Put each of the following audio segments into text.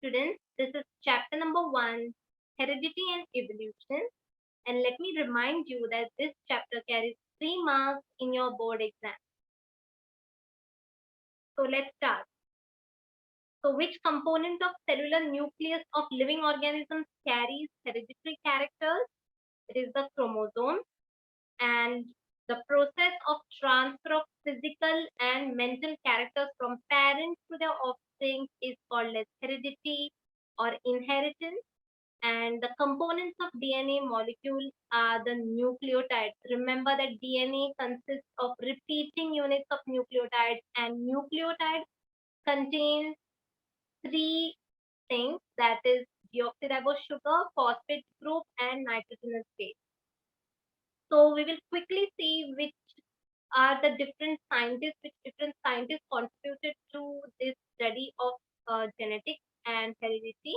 Students, this is chapter number 1, Heredity and Evolution. And let me remind you that this chapter carries 3 marks in your board exam. So let's start. So which component of cellular nucleus of living organisms carries hereditary characters? It is the chromosome. And the process of transfer of physical and mental characters from parents to their offspring is called as heredity or inheritance. And the components of DNA molecule are the nucleotides. Remember that DNA consists of repeating units of nucleotides, and nucleotides contain three things, that is deoxyribose sugar, phosphate group, and nitrogenous base. So we will quickly see which are the different scientists, which different scientists contributed to this study of genetics and heredity.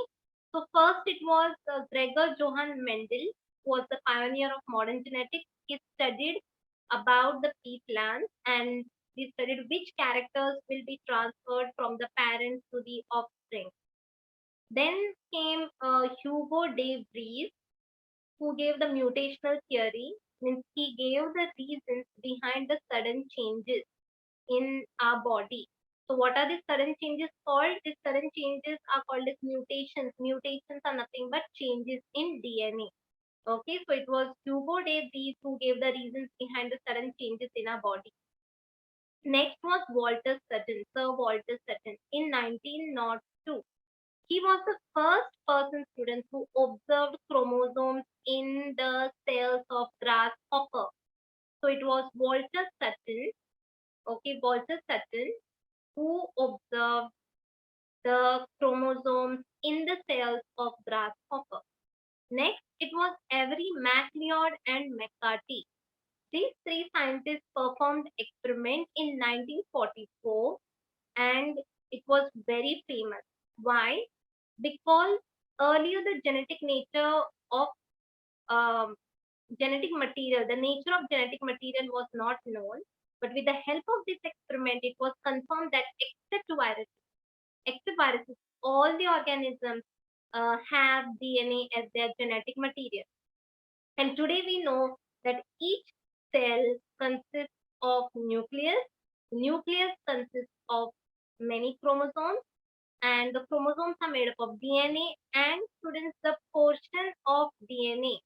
So first it was Gregor Johann Mendel, who was the pioneer of modern genetics. He studied about the pea plants, and he studied which characters will be transferred from the parents to the offspring. Then came Hugo de Vries, who gave the mutational theory. Means he gave the reasons behind the sudden changes in our body. So what are these sudden changes called? These sudden changes are called as mutations. Mutations are nothing but changes in DNA. Okay, so it was Hugo de Vries who gave the reasons behind the sudden changes in our body. Next was Walter Sutton, Sir Walter Sutton in 1902. He was the first person, students, who observed chromosomes in the cells of grasshopper. So it was Walter Sutton, okay, Walter Sutton, who observed the chromosomes in the cells of grasshopper. Next, it was Avery, MacLeod, and McCarthy. These three scientists performed experiment in 1944, and it was very famous. Why? Because earlier the genetic nature of um, genetic material, the nature of genetic material was not known. But with the help of this experiment, it was confirmed that except viruses, all the organisms have DNA as their genetic material. And today we know that each cell consists of nucleus. Nucleus consists of many chromosomes, and the chromosomes are made up of DNA. And students, the portion of DNA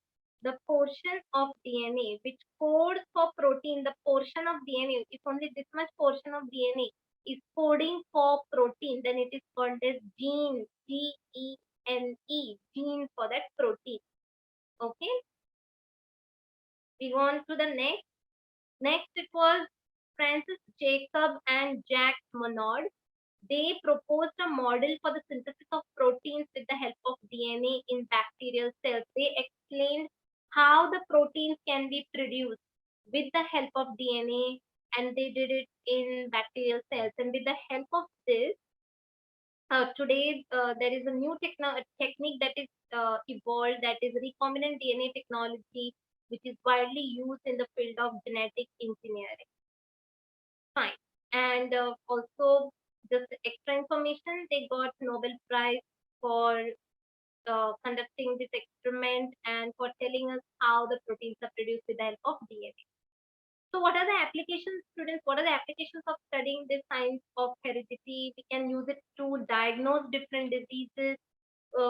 which codes for protein, the portion of DNA, if only this much portion of DNA is coding for protein, then it is called as gene, Gene, gene for that protein. Okay, we go on to the next. Next, it was Francis Jacob and Jacques Monod. They proposed a model for the synthesis of proteins with the help of DNA in bacterial cells. They explained how the proteins can be produced with the help of DNA, and they did it in bacterial cells. And with the help of this, today there is a new technique that is evolved, that is recombinant DNA technology, which is widely used in the field of genetic engineering. Fine. And also, just extra information, they got Nobel Prize for conducting this experiment and for telling us how the proteins are produced with the help of DNA. So what are the applications, students? What are the applications of studying this science of heredity? We can use it to diagnose different diseases.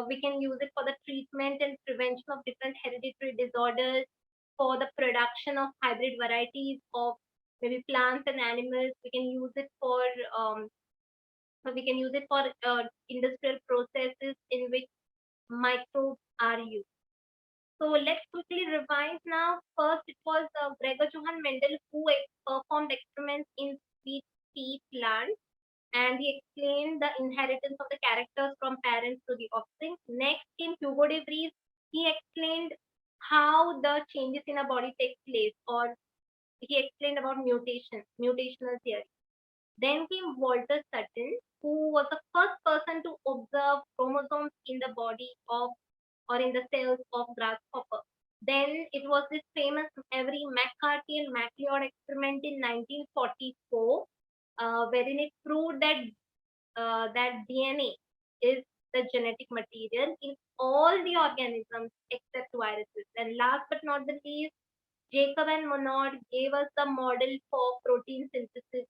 We can use it for the treatment and prevention of different hereditary disorders, for the production of hybrid varieties of maybe plants and animals. We can use it for industrial processes in which microbes are used. So let's quickly revise now. First, it was Gregor Johann Mendel who performed experiments in sweet pea plants, and he explained the inheritance of the characters from parents to the offspring. Next came Hugo de Vries. He explained how the changes in a body take place, or he explained about mutational theory. Then came Walter Sutton, who was the first person to observe chromosomes in the body of or in the cells of grasshopper. Then it was this famous Avery, McCarthy and MacLeod experiment in 1944, wherein it proved that that DNA is the genetic material in all the organisms except viruses. And last but not the least, Jacob and Monod gave us the model for protein synthesis.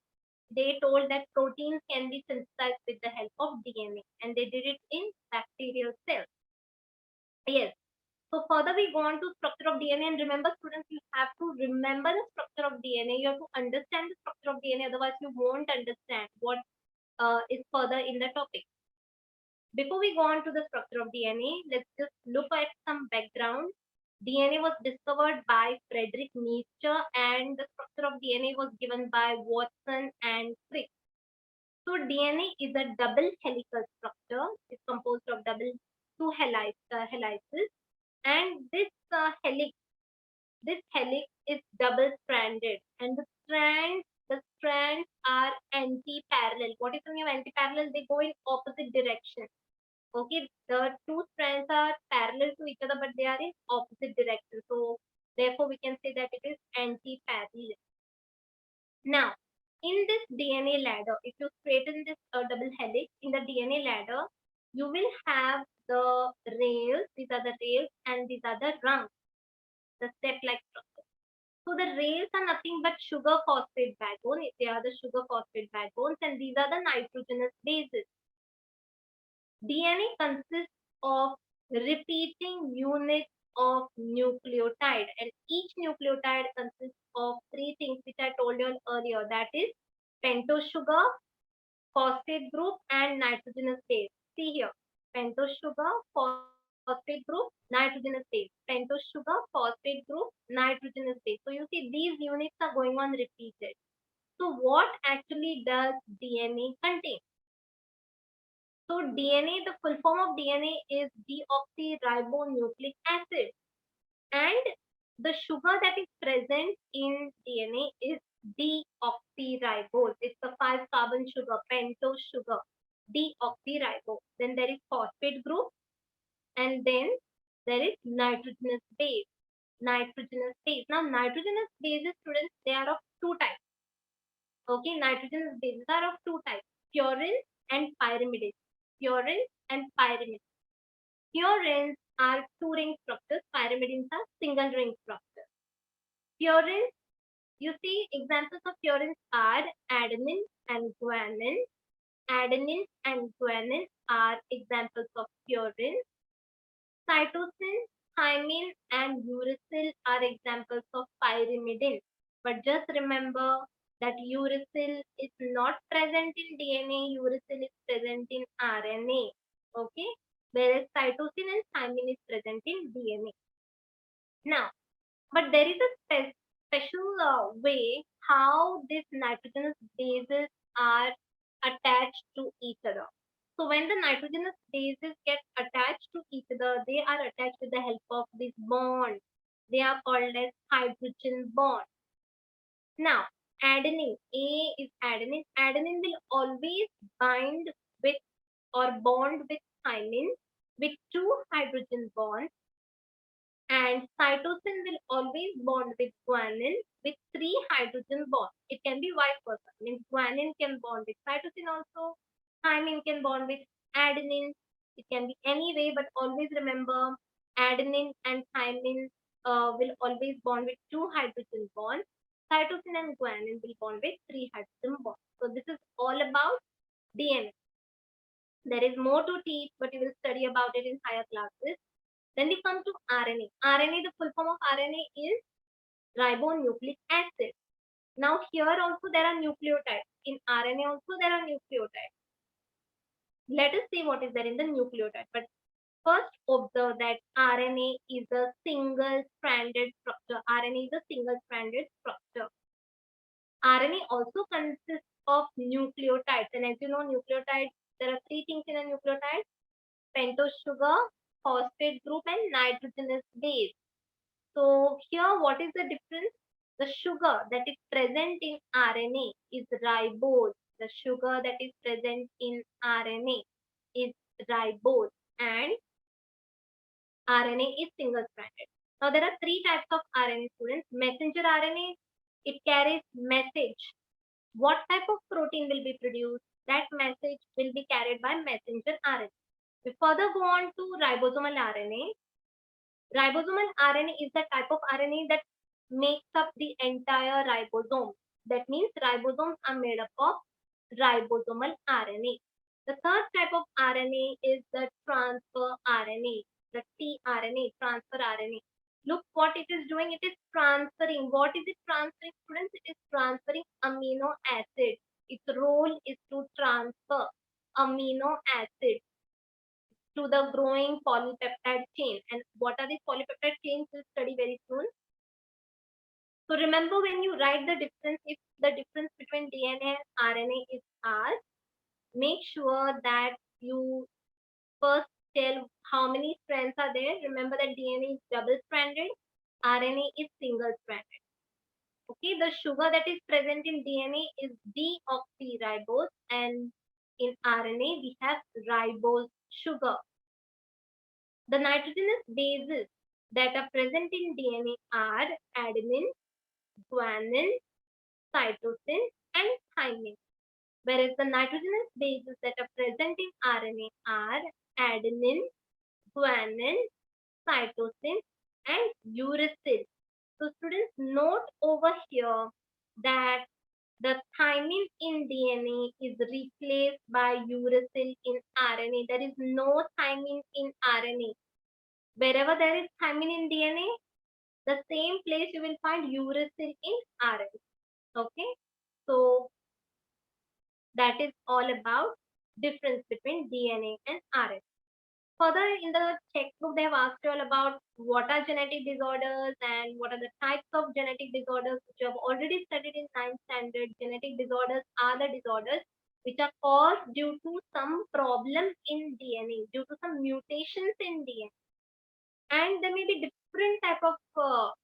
They told that proteins can be synthesized with the help of DNA, and they did it in bacterial cells. Yes. So further we go on to structure of DNA, and remember students, you have to remember the structure of DNA. You have to understand the structure of DNA, otherwise you won't understand what is further in the topic. Before we go on to the structure of DNA, let's just look at some background. DNA was discovered by Frederick Nietzsche, and the structure of DNA was given by Watson and Crick. So DNA is a double helical structure. It's composed of two helices, and this helix is double stranded, and the strands are anti-parallel. What is the meaning of anti-parallel? They go in opposite direction. Okay, the two strands are parallel to each other, but they are in opposite direction. So therefore, we can say that it is anti-parallel. Now, in this DNA ladder, if you straighten this double helix in the DNA ladder, you will have the rails. These are the rails, and these are the rungs, the step-like structure. So the rails are nothing but sugar phosphate backbone. They are the sugar phosphate backbones, and these are the nitrogenous bases. DNA consists of repeating units of nucleotide, and each nucleotide consists of three things which I told you earlier, that is pentose sugar, phosphate group, and nitrogenous base. See here, pentose sugar, phosphate group, nitrogenous base, pentose sugar, phosphate group, nitrogenous base. So you see these units are going on repeated. So what actually does DNA contain? So DNA, the full form of DNA is deoxyribonucleic acid, and the sugar that is present in DNA is deoxyribose. It's the 5-carbon sugar, pentose sugar, deoxyribose. Then there is phosphate group, and then there is nitrogenous base. Nitrogenous base. Now nitrogenous bases, students, they are of two types. Okay, nitrogenous bases are of two types: purines and pyrimidines. Purines and pyrimidines. Purines are two-ring structures. Pyrimidines are single-ring structures. Purines, you see, examples of purines are adenine and guanine. Adenine and guanine are examples of purines. Cytosine, thymine, and uracil are examples of pyrimidines. But just remember that uracil is not present in DNA, uracil is present in RNA. Okay? Whereas cytosine and thymine is present in DNA. Now, but there is a special way how these nitrogenous bases are attached to each other. So when the nitrogenous bases get attached to each other, they are attached with the help of this bond. They are called as hydrogen bond. Now, adenine, A is adenine. Adenine will always bind with or bond with thymine with two hydrogen bonds, and cytosine will always bond with guanine with three hydrogen bonds. It can be vice versa. Means guanine can bond with cytosine also. Thymine can bond with adenine. It can be any way, but always remember adenine and thymine will always bond with two hydrogen bonds. Cytosine and guanine will bond with three hydrogen bonds. So this is all about DNA. There is more to teach, but you will study about it in higher classes. Then we come to RNA. RNA, the full form of RNA is ribonucleic acid. Now here also there are nucleotides. In RNA also there are nucleotides. Let us see what is there in the nucleotide. But first observe that RNA is a single-stranded structure. RNA is a single-stranded structure. RNA also consists of nucleotides. And as you know, nucleotides, there are three things in a nucleotide: pentose sugar, phosphate group, and nitrogenous base. So here what is the difference? The sugar that is present in RNA is ribose. The sugar that is present in RNA is ribose, and RNA is single stranded. Now there are three types of RNA, students. Messenger RNA, it carries message. What type of protein will be produced? That message will be carried by messenger RNA. We further go on to ribosomal RNA. Ribosomal RNA is the type of RNA that makes up the entire ribosome. That means ribosomes are made up of ribosomal RNA. The third type of RNA is the transfer RNA, the tRNA, transfer RNA. Look what it is doing. It is transferring. What is it transferring, students? It is transferring amino acid. Its role is to transfer amino acid to the growing polypeptide chain. And what are these polypeptide chains? We'll study very soon. So remember, when you write the difference, if the difference between DNA and RNA is R, make sure that you first tell how many strands are there. Remember that DNA is double stranded, RNA is single stranded. Okay, the sugar that is present in DNA is deoxyribose, and in RNA we have ribose sugar. The nitrogenous bases that are present in DNA are adenine, guanine, cytosine, and thymine, whereas the nitrogenous bases that are present in RNA are adenine, guanine, cytosine, and uracil. So students, note over here that the thymine in DNA is replaced by uracil in RNA. There is no thymine in RNA. Wherever there is thymine in DNA, the same place you will find uracil in RNA. Okay, so that is all about difference between DNA and RNA. Further, in the textbook, they have asked you all about what are genetic disorders and what are the types of genetic disorders, which you have already studied in 9th standard. Genetic disorders are the disorders which are caused due to some problem in DNA, due to some mutations in DNA. And there may be different type of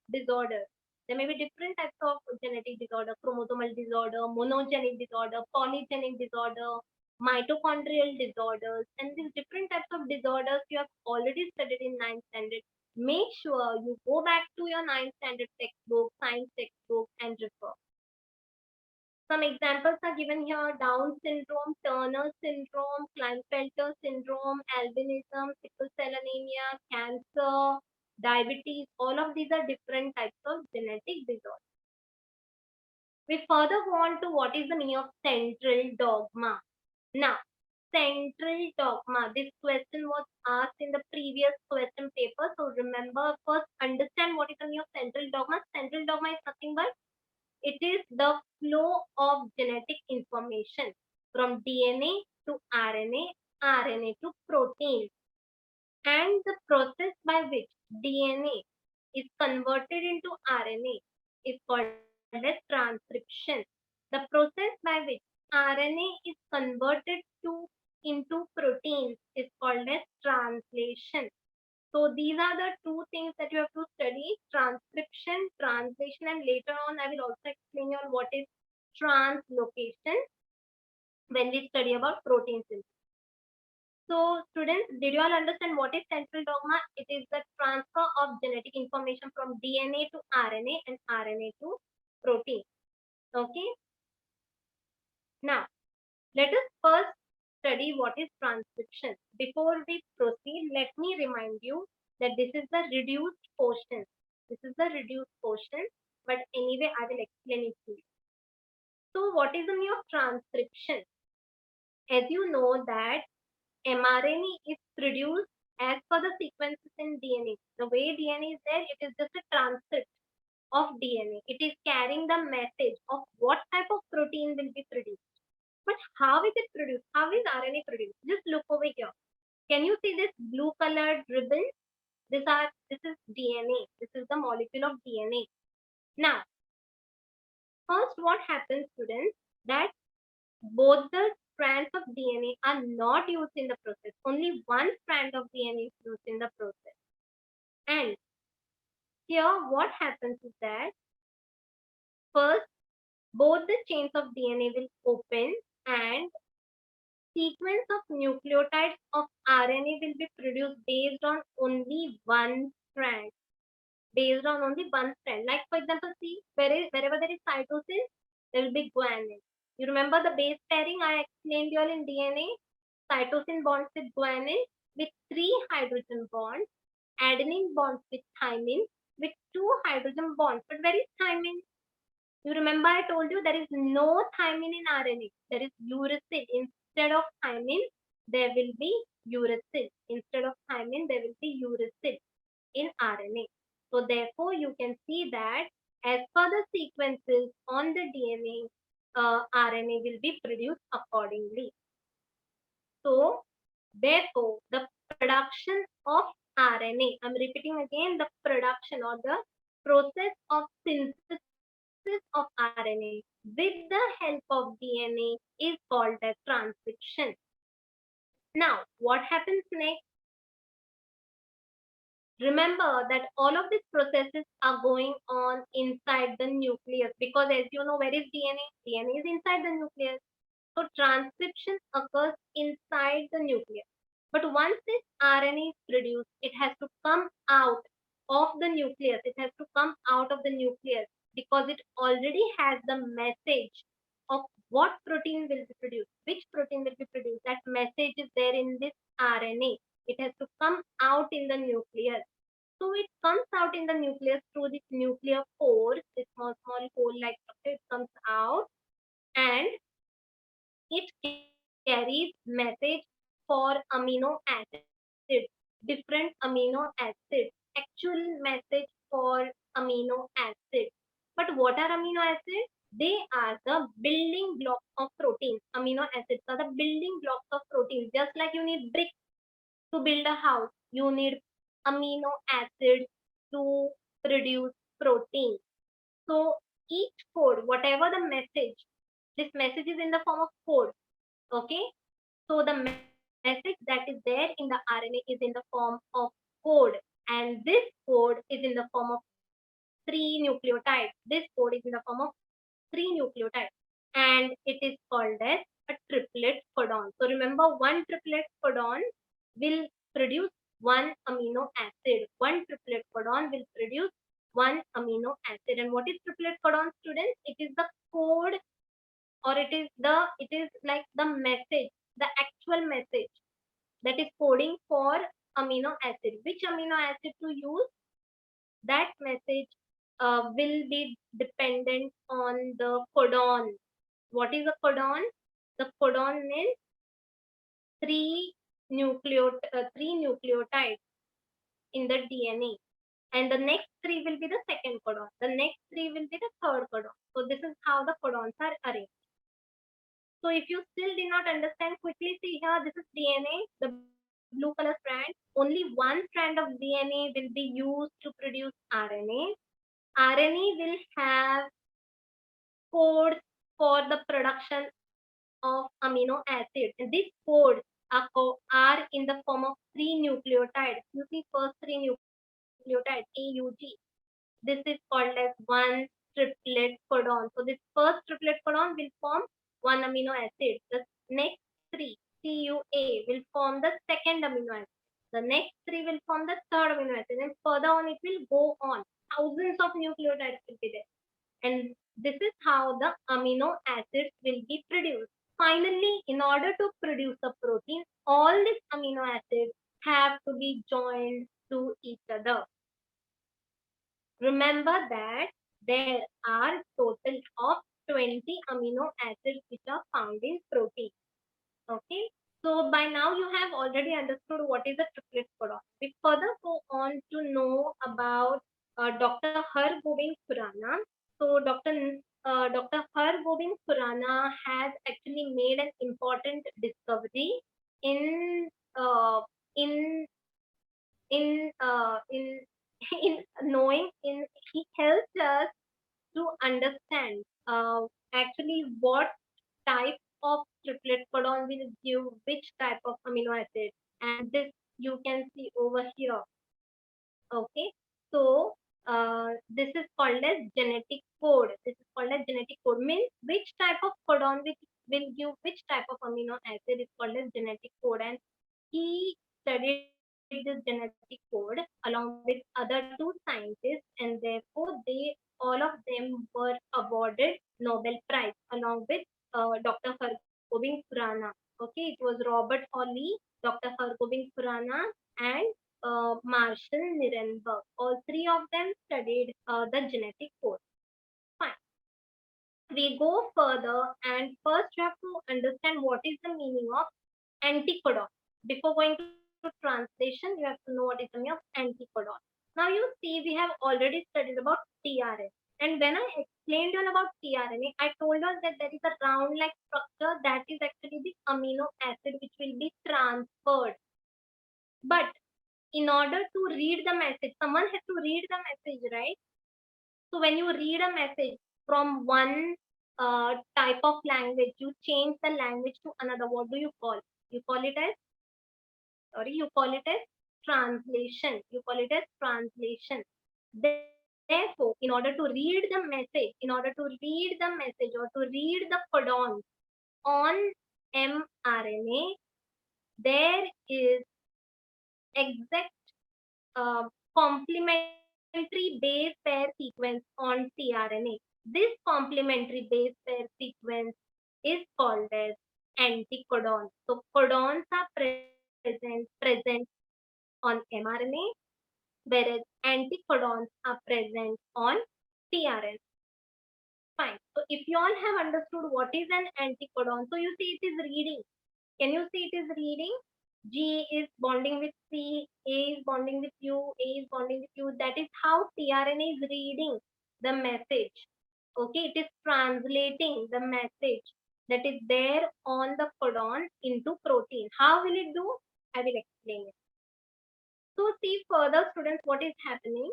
disorders. There may be different types of genetic disorder: chromosomal disorder, monogenic disorder, polygenic disorder, mitochondrial disorders, and these different types of disorders you have already studied in 9th standard. Make sure you go back to your 9th standard textbook, science textbook, and refer. Some examples are given here: Down syndrome, Turner syndrome, Klinefelter syndrome, albinism, sickle cell anemia, cancer, diabetes. All of these are different types of genetic disorders. We further go on to what is the meaning of central dogma. Now, central dogma. This question was asked in the previous question paper. So remember, first understand what is the meaning of central dogma. Central dogma is nothing but it is the flow of genetic information from DNA to RNA, RNA to protein, and the process by which DNA is converted into RNA is called as transcription. The process by which RNA is converted into proteins is called as translation. So these are the two things that you have to study: transcription, translation, and later on I will also explain you what is translocation when we study about protein synthesis. So students, did you all understand what is central dogma? It is the transfer of genetic information from DNA to RNA and RNA to protein. Okay. Now, let us first study what is transcription. Before we proceed, let me remind you that this is the reduced portion. This is the reduced portion, but anyway, I will explain it to you. So, what is the meaning of transcription? As you know that mRNA is produced as per the sequences in DNA. The way DNA is there, it is just a transcript of DNA. It is carrying the message of what type of protein will be produced. But how is it produced? How is RNA produced? Just look over here. Can you see this blue colored ribbon? This is DNA. This is the molecule of DNA. Now, first what happens, students, that both the strands of DNA are not used in the process. Only one strand of DNA is used in the process. And here what happens is that first both the chains of DNA will open and sequence of nucleotides of RNA will be produced based on only one strand. Based on only one strand. Like for example, see wherever there is cytosine, there will be guanine. You remember the base pairing I explained you all in DNA? Cytosine bonds with guanine. with 3 hydrogen bonds, adenine bonds with thymine with 2 hydrogen bonds. But where is thymine? You remember I told you there is no thymine in RNA. There is uracil. Instead of thymine, there will be uracil. Instead of thymine, there will be uracil in RNA. So therefore, you can see that as per the sequences on the DNA, RNA will be produced accordingly. So therefore, the production of RNA, I'm repeating again, the production or the process of synthesis of RNA with the help of DNA is called as transcription. Now, what happens next? Remember that all of these processes are going on inside the nucleus because, as you know, where is DNA? DNA is inside the nucleus. So transcription occurs inside the nucleus. But once this RNA is produced, it has to come out of the nucleus. It has to come out of the nucleus because it already has the message of what protein will be produced, which protein will be produced. That message is there in this RNA. It has to come out in the nucleus. So it comes out in the nucleus through this nuclear pores, this small hole like structure. It comes out and it carries message for amino acids, different amino acids, actual message for amino acids. But what are amino acids? They are the building blocks of proteins. Amino acids are the building blocks of proteins. Just like you need bricks to build a house, you need amino acids to produce protein. So each code, whatever the message, this message is in the form of code. Okay, so the message that is there in the RNA is in the form of code, and this code is in the form of 3 nucleotides. This code is in the form of 3 nucleotides, and it is called as a triplet codon. So remember, one triplet codon will produce one amino acid. One triplet codon will produce one amino acid. And what is triplet codon, students? It is the code, or it is like the message, the actual message that is coding for amino acid. Which amino acid to use? That message will be dependent on the codon. What is a codon? The codon is three three nucleotides in the DNA, and the next three will be the second codon. The next three will be the third codon. So this is how the codons are arranged. So if you still did not understand, quickly see here. This is DNA, the blue color strand. Only one strand of DNA will be used to produce RNA. RNA will have codes for the production of amino acids. And these codes are in the form of 3 nucleotides. You see first 3 nucleotides, AUG. This is called as one triplet codon. So this first triplet codon will form one amino acid. The next three, CUA, will form the second amino acid. The next three will form the third amino acid. And further on, it will go on. Thousands of nucleotides will be there. And this is how the amino acids will be produced. Finally, in order to produce a protein, all these amino acids have to be joined to each other. Remember that there are total of 20 amino acids which are found in protein. Okay, so by now you have already understood what is a triplet codon. We further go on to know about Dr. Har Gobind Khurana. So Dr. Har Gobind Khurana has actually made an important discovery in uh, in in in knowing in he helps us to understand actually what type of triplet codon will give which type of amino acid, and this you can see over here. Okay, so this is called as genetic code. This is called as genetic code, means which type of codon which will give which type of amino acid is called as genetic code. And he studied this genetic code along with other two scientists, and therefore they all of them were awarded Nobel Prize along with Dr. Hargobind Khurana. Okay, it was Robert Hawley, Dr. Hargobind Khurana, and Marshall Nirenberg. All three of them studied the genetic code. Fine. We go further, and first you have to understand what is the meaning of anticodon. Before going to translation, you have to know what is the meaning of anticodon. Now you see we have already studied about tRNA. And when I explained you all about tRNA, I told us that there is a round-like structure that is actually the amino acid which will be transferred. But in order to read the message, someone has to read the message, right? So when you read a message from one type of language, you change the language to another. What do you call? You call it as you call it as translation. You call it as translation. Therefore, in order to read the message, or to read the codon on mRNA, there is exact complementary base pair sequence on tRNA. This complementary base pair sequence is called as anticodon. So codons are present on mRNA, whereas anticodons are present on tRNA. Fine. So if you all have understood what is an anticodon, so you see it is reading. Can you see it is reading? G is bonding with C, A is bonding with U, A is bonding with U. That is how tRNA is reading the message. Okay, it is translating the message that is there on the codon into protein. How will it do? I will explain it. So see further, students, what is happening.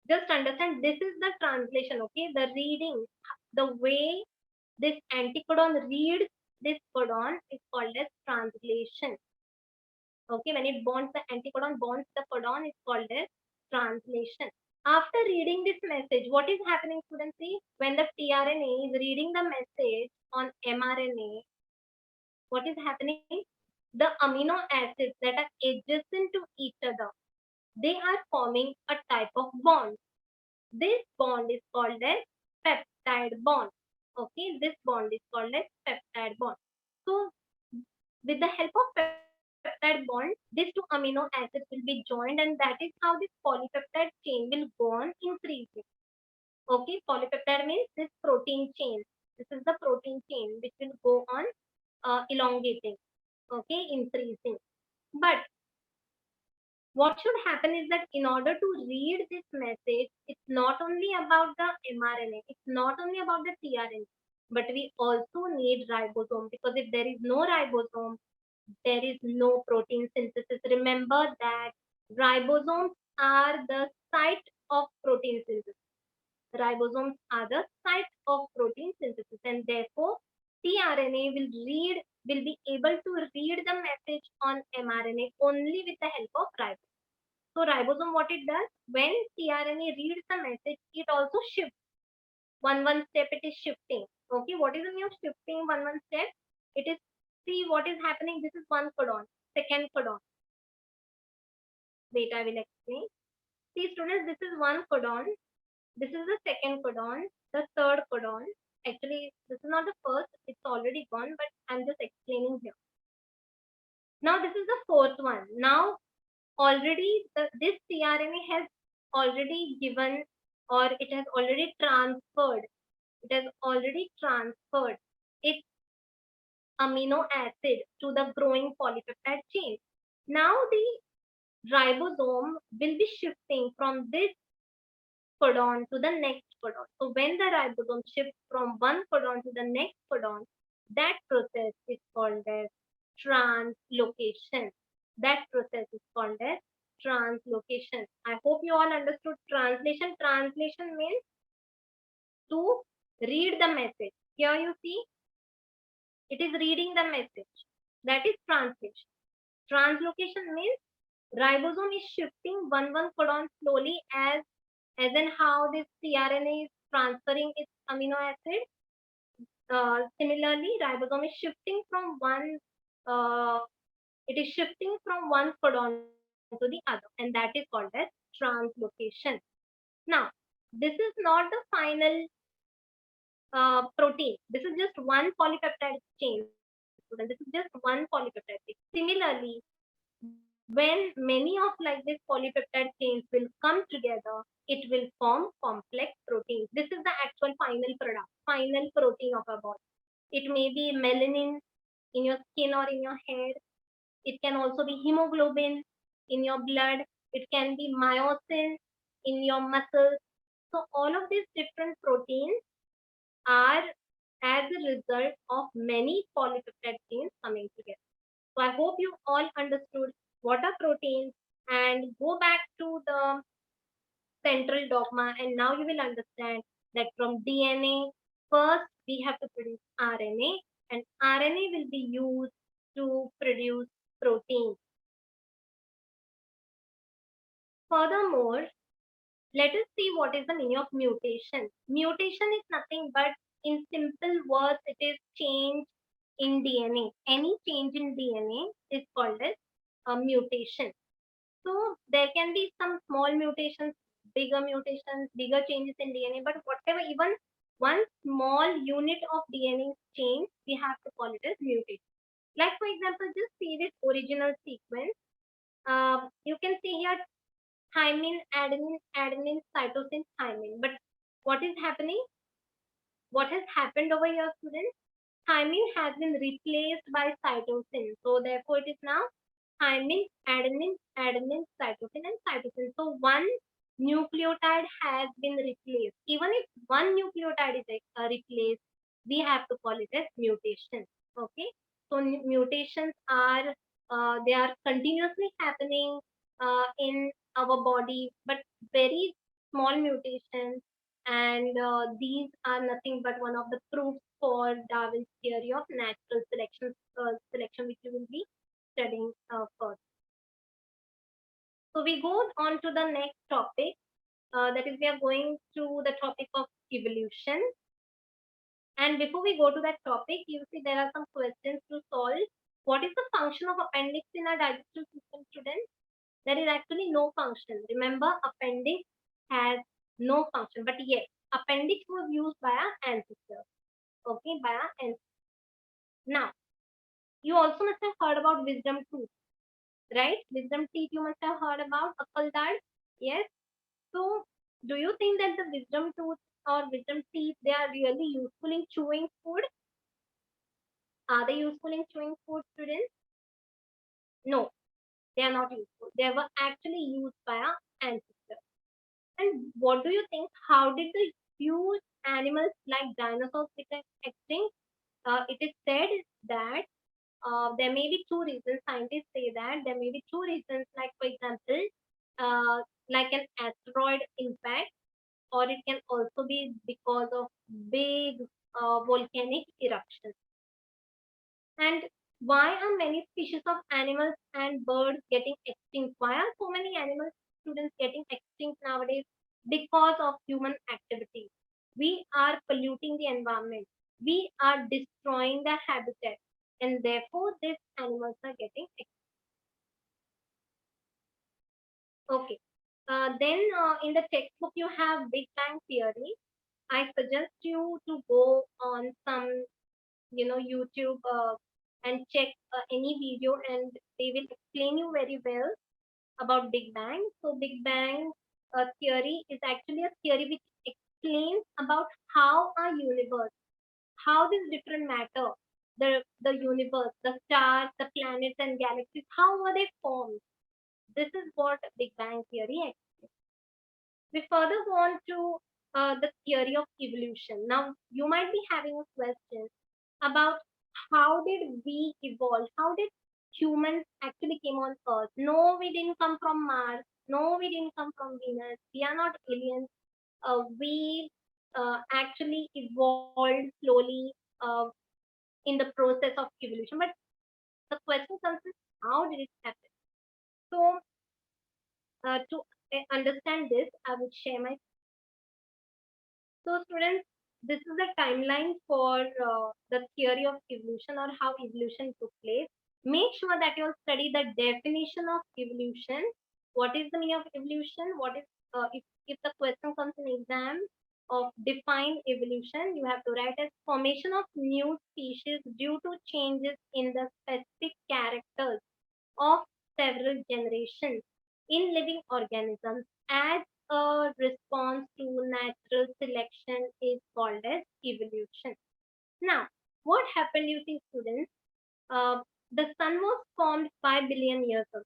Just understand this is the translation, okay? The reading, the way this anticodon reads this codon is called as translation. Okay, when it bonds the anticodon bonds the codon is called as translation. After reading this message, what is happening, students? See, when the tRNA is reading the message on mRNA, what is happening? The amino acids that are adjacent to each other, they are forming a type of bond. This bond is called as peptide bond. Okay, this bond is called as peptide bond. So, with the help of peptide bond, these two amino acids will be joined, and that is how this polypeptide chain will go on increasing. Okay, polypeptide means this protein chain. This is the protein chain which will go on elongating. Okay, increasing. But what should happen is that in order to read this message, it's not only about the mRNA, it's not only about the tRNA, but we also need ribosome, because if there is no ribosome, there is no protein synthesis. Remember that ribosomes are the site of protein synthesis. Ribosomes are the site of protein synthesis, and therefore tRNA will be able to read the message on mRNA only with the help of ribosome. So ribosome, what it does, when tRNA reads the message, it also shifts. One step it is shifting. Okay, what is the meaning of shifting one step? It is, see what is happening. This is one codon, second codon. Wait, I will explain. See students, this is one codon. This is the second codon, the third codon. Actually, this is not the first, it's already gone, but I'm just explaining here. Now this is the fourth one. Now already this tRNA has already given, or it has already transferred. It has already transferred its amino acid to the growing polypeptide chain. Now the ribosome will be shifting from this codon to the next codon. So when the ribosome shifts from one codon to the next codon, that process is called as translocation. That process is called as translocation. I hope you all understood translation. Translation means to read the message. Here you see, it is reading the message. That is translation. Translocation means ribosome is shifting one codon slowly as in how this tRNA is transferring its amino acid. Similarly, ribosome is shifting from one codon to the other, and that is called as translocation. Now, this is not the final protein. This is just one polypeptide chain. So this is just one polypeptide chain. Similarly, when many of like this polypeptide chains will come together, it will form complex proteins. This is the actual final product, final protein of our body. It may be melanin in your skin or in your hair. It can also be hemoglobin in your blood. It can be myosin in your muscles. So all of these different proteins are as a result of many polypeptide chains coming together. So I hope you all understood what are proteins, and go back to the central dogma, and now you will understand that from DNA, first we have to produce RNA, and RNA will be used to produce protein. Furthermore, let us see what is the meaning of mutation. Mutation is nothing but, in simple words, it is change in DNA. Any change in DNA is called as a mutation. So there can be some small mutations, bigger changes in DNA, but whatever, even one small unit of DNA change, we have to call it as mutation. Like for example, just see this original sequence. You can see here thymine, adenine, cytosine, thymine. But what is happening? What has happened over here, students? Thymine has been replaced by cytosine. So therefore, it is now thymine, adenine, cytosine, and cytosine. So one nucleotide has been replaced. Even if one nucleotide is replaced, we have to call it as mutation. Okay. So mutations are they are continuously happening in our body, but very small mutations, and these are nothing but one of the proofs for Darwin's theory of natural selection, which we will be studying further. So we go on to the next topic. That is, we are going to the topic of evolution. And before we go to that topic, you see there are some questions to solve. What is the function of appendix in our digestive system, students? There is actually no function. Remember, appendix has no function, but yes, appendix was used by our ancestors. Okay, by our ancestors. Now, you also must have heard about wisdom tooth, right? Wisdom teeth you must have heard about, Akal Dad. Yes. So, do you think that the wisdom tooth or wisdom teeth, they are really useful in chewing food? Are they useful in chewing food, students? No, they are not useful. They were actually used by our ancestors. And what do you think? How did the huge animals like dinosaurs become extinct? It is said that there may be two reasons. Scientists say that there may be two reasons, like for example, like an asteroid impact, or it can also be because of big volcanic eruptions. And why are many species of animals and birds getting extinct? Why are so many animals, students, getting extinct nowadays? Because of human activity. We are polluting the environment. We are destroying the habitat, and therefore these animals are getting extinct. Okay. Then in the textbook you have Big Bang Theory. I suggest you to go on some, YouTube, and check any video, and they will explain you very well about Big Bang. So Big Bang theory is actually a theory which explains about how our universe, how this different matter, the universe, the stars, the planets and galaxies, how were they formed? This is what Big Bang theory explains. We further go on to the theory of evolution. Now, you might be having a question about how did we evolve? How did humans actually came on Earth? No, we didn't come from Mars. No, we didn't come from Venus. We are not aliens. We actually evolved slowly in the process of evolution. But the question comes is, how did it happen? So, to understand this, I would share my. So, students, this is the timeline for the theory of evolution, or how evolution took place. Make sure that you study the definition of evolution. What is the meaning of evolution? What is if the question comes in exam, of define evolution, you have to write as formation of new species due to changes in the specific characters of several generations in living organisms as a response to natural selection is called as evolution. Now, what happened, you see, students? Uh, the sun was formed 5 billion years ago,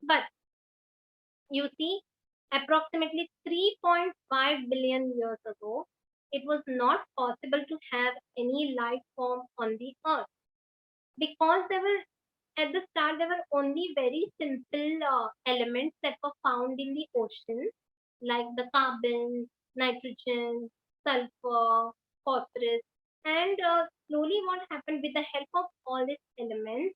but you see, approximately 3.5 billion years ago, it was not possible to have any life form on the earth because there were at the start there were only very simple elements that were found in the ocean like the carbon, nitrogen, sulfur, phosphorus, and slowly what happened with the help of all these elements,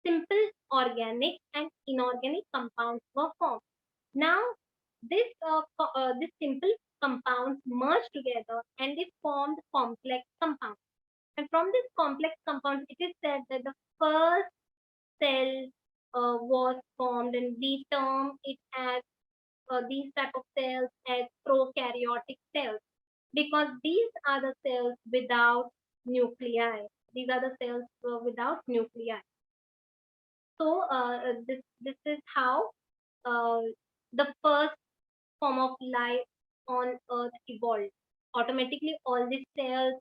simple organic and inorganic compounds were formed. Now, this simple compounds merged together and they formed complex compounds. And from this complex compounds, it is said that the first cell was formed, and we term it as these type of cells as prokaryotic cells because these are the cells without nuclei. These are the cells without nuclei. So this is how uh, the first form of life on Earth evolved. Automatically, all these cells,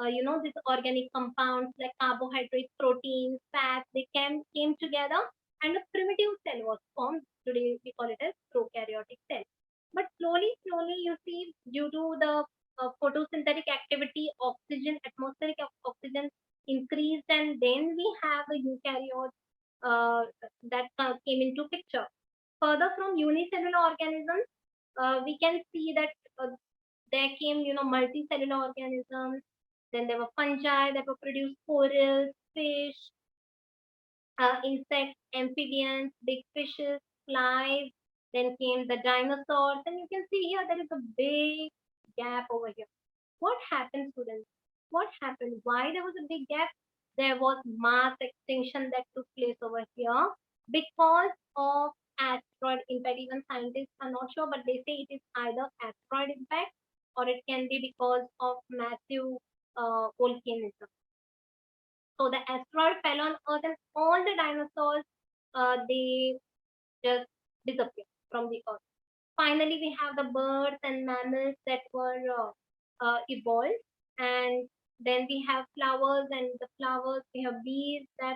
these organic compounds like carbohydrates, proteins, fats, they came together, and a primitive cell was formed. Today we call it as prokaryotic cell. But slowly, you see, due to the photosynthetic activity, atmospheric oxygen increased, and then we have the eukaryotes that came into picture. Further from unicellular organisms, we can see that there came, multicellular organisms. Then there were fungi that were produced, corals, fish, insects, amphibians, big fishes, flies. Then came the dinosaurs, and you can see here there is a big gap over here. What happened, students? What happened? Why there was a big gap? There was mass extinction that took place over here because of asteroid impact. Even scientists are not sure, but they say it is either asteroid impact or it can be because of massive volcanism. So the asteroid fell on Earth, and all the dinosaurs they just disappeared from the Earth. Finally, we have the birds and mammals that were evolved, and then we have flowers, and the flowers we have bees that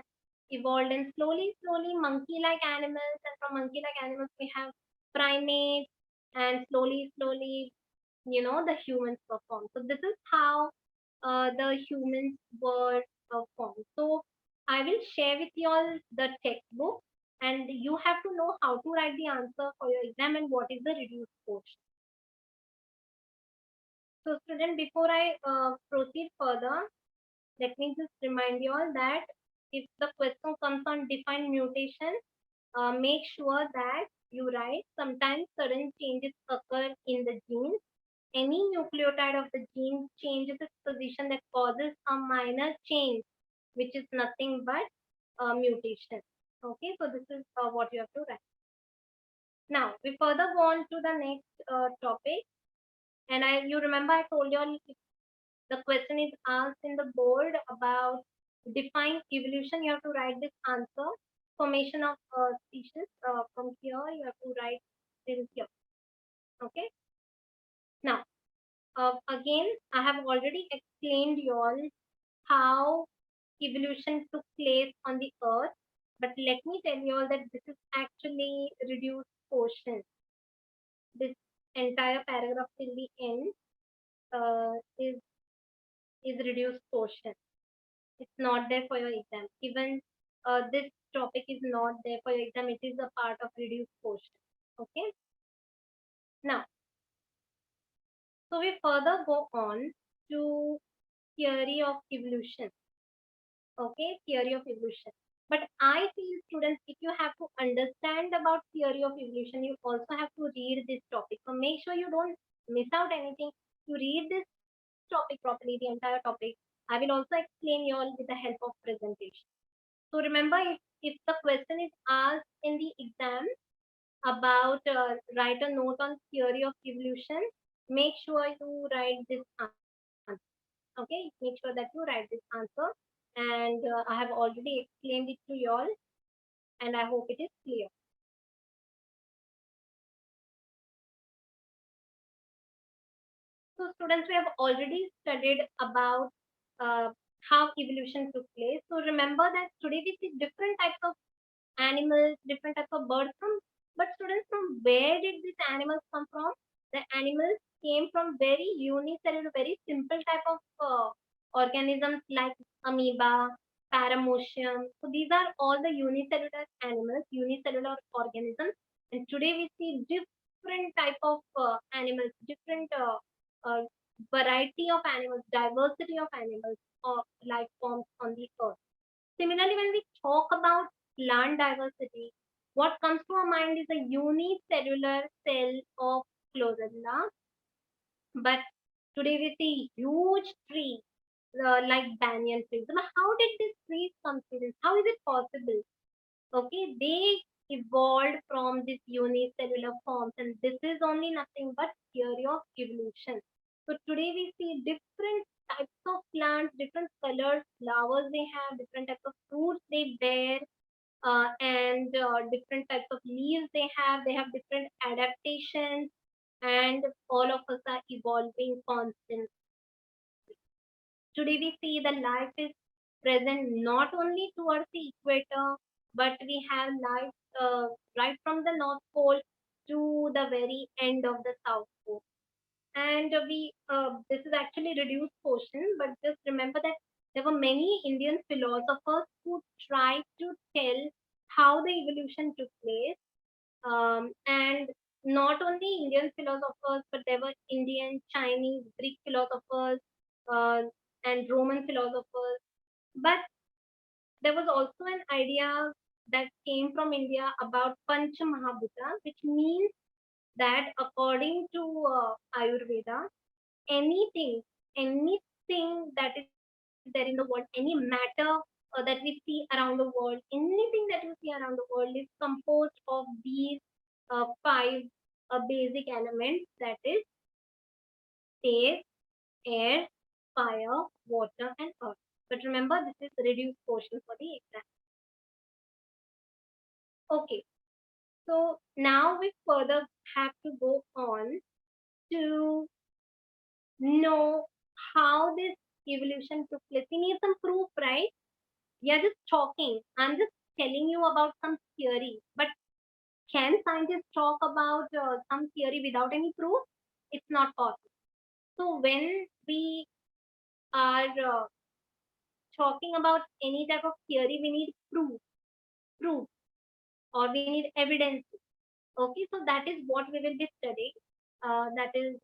evolved, and slowly monkey-like animals, and from monkey-like animals we have primates, and slowly, the humans were formed. So this is how the humans were formed. So I will share with you all the textbook, and you have to know how to write the answer for your exam and what is the reduced portion. So student, before I proceed further, let me just remind you all that if the question comes on define mutation, make sure that you write sometimes sudden changes occur in the gene. Any nucleotide of the gene changes its position that causes a minor change, which is nothing but mutation. Okay, so this is what you have to write. Now, we further go on to the next topic. And you remember I told you all if the question is asked in the board about define evolution, you have to write this answer. Formation of species from here, you have to write till here. Okay. Now, again, I have already explained you all how evolution took place on the earth, but let me tell you all that this is actually reduced portion. This entire paragraph till the end is reduced portion. It's not there for your exam. Even this topic is not there for your exam. It is a part of reduced portion. Okay. Now, so we further go on to theory of evolution. Okay, theory of evolution. But I feel students, if you have to understand about theory of evolution, you also have to read this topic. So make sure you don't miss out anything. You read this topic properly, the entire topic. I will also explain you all with the help of presentation. So remember, if the question is asked in the exam about write a note on theory of evolution, make sure you write this answer. Okay, make sure that you write this answer. And I have already explained it to you all, and I hope it is clear. So students, we have already studied about uh, how evolution took place. So remember that today we see different types of animals, different types of birds from. But students, from where did these animals come from? The animals came from very unicellular, very simple type of organisms like amoeba, paramecium. So these are all the unicellular animals, unicellular organisms. And today we see different type of animals, different uh, variety of animals, diversity of animals or life forms on the earth. Similarly, when we talk about plant diversity, what comes to our mind is a unicellular cell of chlorella. But today we see huge trees like banyan trees. Now, how did these trees come to this? How is it possible? Okay, they evolved from this unicellular forms, and this is only nothing but theory of evolution. So today we see different types of plants, different colored flowers they have, different types of fruits they bear, and different types of leaves they have. They have different adaptations, and all of us are evolving constantly. Today we see the life is present not only towards the equator, but we have life right from the North Pole to the very end of the South Pole. And this is actually reduced portion, but just remember that there were many Indian philosophers who tried to tell how the evolution took place. And not only Indian philosophers, but there were Indian, Chinese, Greek philosophers, uh, and Roman philosophers. But there was also an idea that came from India about Panch Mahabhuta, which means that according to Ayurveda, anything, anything that is there in the world, any matter that we see around the world, anything that you see around the world is composed of these five basic elements, that is space, air, fire, water, and earth. But remember, this is reduced portion for the exam. Okay, so now we further have to go on to know how this evolution took place. We need some proof, right? We are just talking. I'm just telling you about some theory. But can scientists talk about some theory without any proof? It's not possible. So when we are talking about any type of theory, we need proof, or we need evidence. Okay, so that is what we will be studying. That is,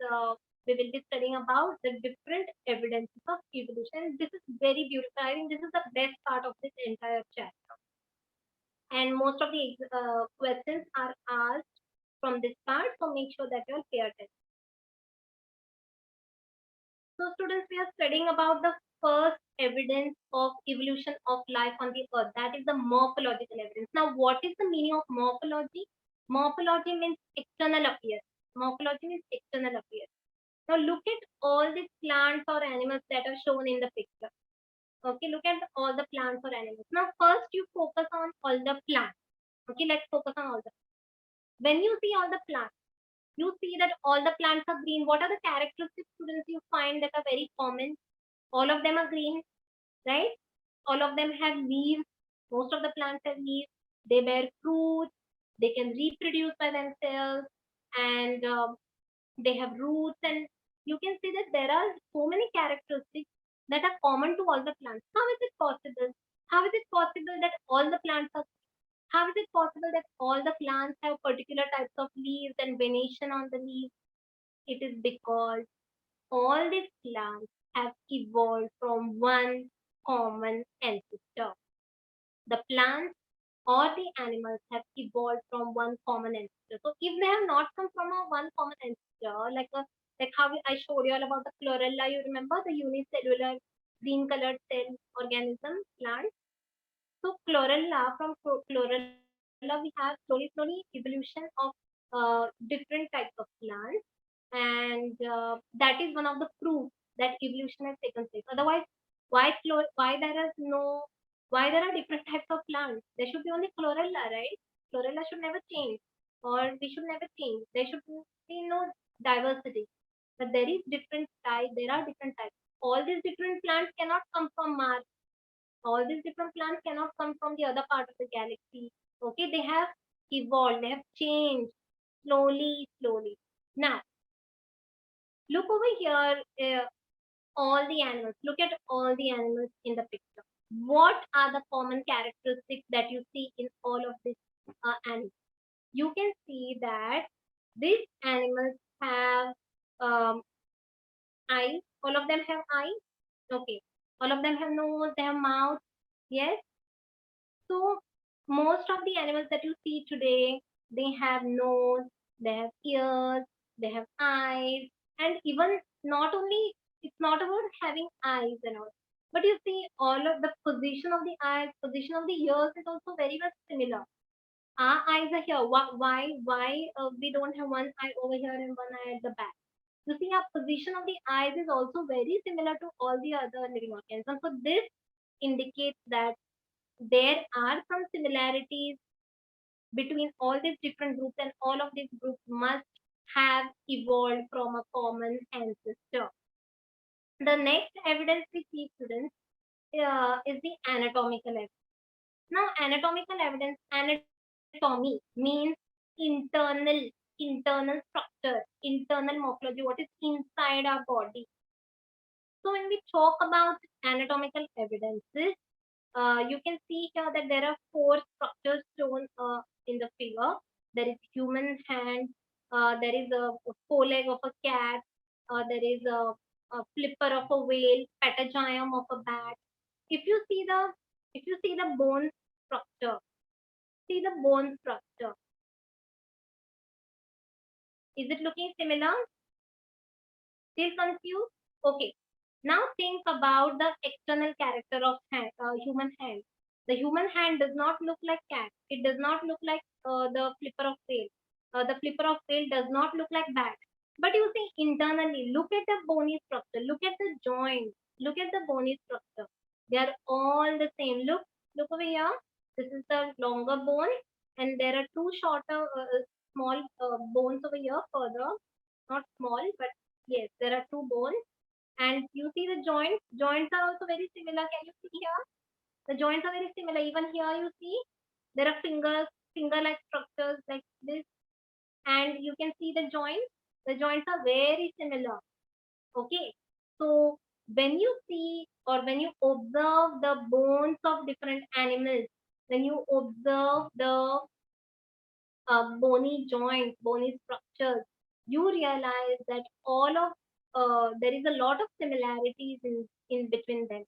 we will be studying about the different evidences of evolution. This is very beautiful. I think this is the best part of this entire chapter. And most of the questions are asked from this part, so make sure that you all pay attention. So students, we are studying about the first evidence of evolution of life on the earth. That is the morphological evidence. Now, what is the meaning of morphology? Morphology means external appearance. Morphology means external appearance. Now, look at all the plants or animals that are shown in the picture. Okay, look at all the plants or animals. Now, first you focus on all the plants. Okay, let's focus on all the. When you see all the plants, you see that all the plants are green. What are the characteristics, students, you find that are very common? All of them are green, right? All of them have leaves. Most of the plants have leaves. They bear fruit. They can reproduce by themselves, and they have roots. And you can see that there are so many characteristics that are common to all the plants. How is it possible? How is it possible that all the plants are? How is it possible that all the plants have particular types of leaves and venation on the leaves? It is because all these plants have evolved from one common ancestor. The plants or the animals have evolved from one common ancestor. So if they have not come from a one common ancestor, like how I showed you all about the chlorella, you remember the unicellular green colored cell organism plant. So chlorella, from chlorella we have slowly evolution of different types of plants. and that is one of the proof that evolution has taken place. Otherwise, why there is no, why there are different types of plants? There should be only chlorella, right? Chlorella should never change, or we should never change. There should be no diversity. But there is different type. There are different types. All these different plants cannot come from Mars. All these different plants cannot come from the other part of the galaxy. Okay, they have evolved. They have changed slowly, slowly. Now look over here, all the animals. Look at all the animals in the picture. What are the common characteristics that you see in all of these animals? You can see that these animals have um, eyes. All of them have eyes. Okay. All of them have nose. They have mouth. Yes. So most of the animals that you see today, they have nose, they have ears, they have eyes, and even not only, it's not about having eyes and all, but you see all of the position of the eyes, position of the ears is also very much similar. Our eyes are here. Why we don't have one eye over here and one eye at the back? You see, our position of the eyes is also very similar to all the other living organisms. So this indicates that there are some similarities between all these different groups, and all of these groups must have evolved from a common ancestor. The next evidence we see, students, is the anatomical evidence. Now, anatomical evidence, anatomy means internal, internal structure, internal morphology, what is inside our body. So when we talk about anatomical evidences, you can see here that there are four structures shown in the figure. There is human hand, there is a foreleg of a cat, there is a flipper of a whale, patagium of a bat. If you see the, if you see the bone structure, see the bone structure. Is it looking similar? Still confused? Okay. Now think about the external character of hand, human hand. The human hand does not look like cat. It does not look like the flipper of whale. The flipper of whale does not look like bat. But you see internally, look at the bony structure. Look at the joints. Look at the bony structure. They are all the same. Look over here. This is the longer bone, and there are two shorter, small bones over here further. Not small, but yes, there are two bones, and you see the joints. Joints are also very similar. Can you see here? The joints are very similar. Even here, you see there are fingers, finger-like structures like this, and you can see the joints. The joints are very similar. Okay, so when you see or when you observe the bones of different animals, when you observe the bony joints, bony structures, you realize that all of there is a lot of similarities in between them.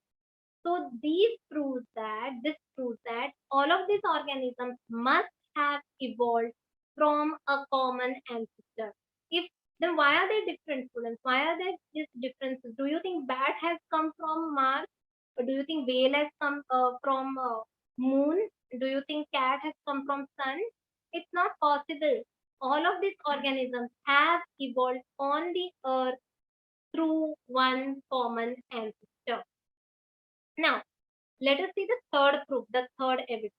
So this proves that all of these organisms must have evolved from a common ancestor. If then why are they different, students? Why are there these differences? Do you think bat has come from Mars, or do you think whale has come from moon? Do you think cat has come from sun? It's not possible. All of these organisms have evolved on the earth through one common ancestor. Now, let us see the third proof, the third evidence.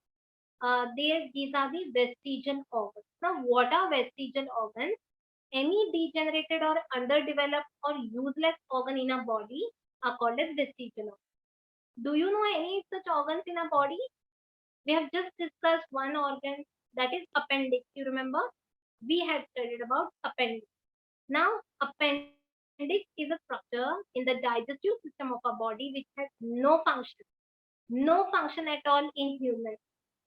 These are the vestigial organs. Now, what are vestigial organs? Any degenerated or underdeveloped or useless organ in a body are called as vestigial organs. Do you know any such organs in a body? We have just discussed one organ, that is appendix. You remember? We had studied about appendix. Now, appendix is a structure in the digestive system of a body which has no function at all in humans.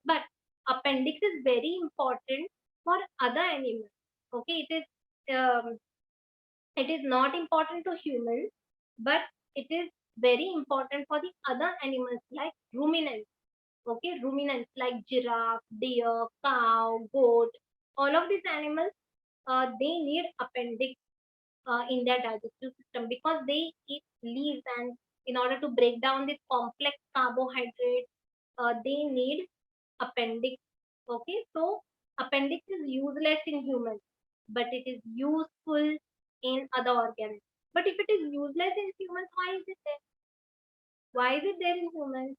But appendix is very important for other animals. Okay, it is not important to humans, but it is very important for the other animals like ruminants. Okay, ruminants like giraffe, deer, cow, goat. All of these animals, they need appendix in their digestive system because they eat leaves, and in order to break down this complex carbohydrates, they need appendix. Okay, so appendix is useless in humans, but it is useful in other organisms. But if it is useless in humans, why is it there? Why is it there in humans?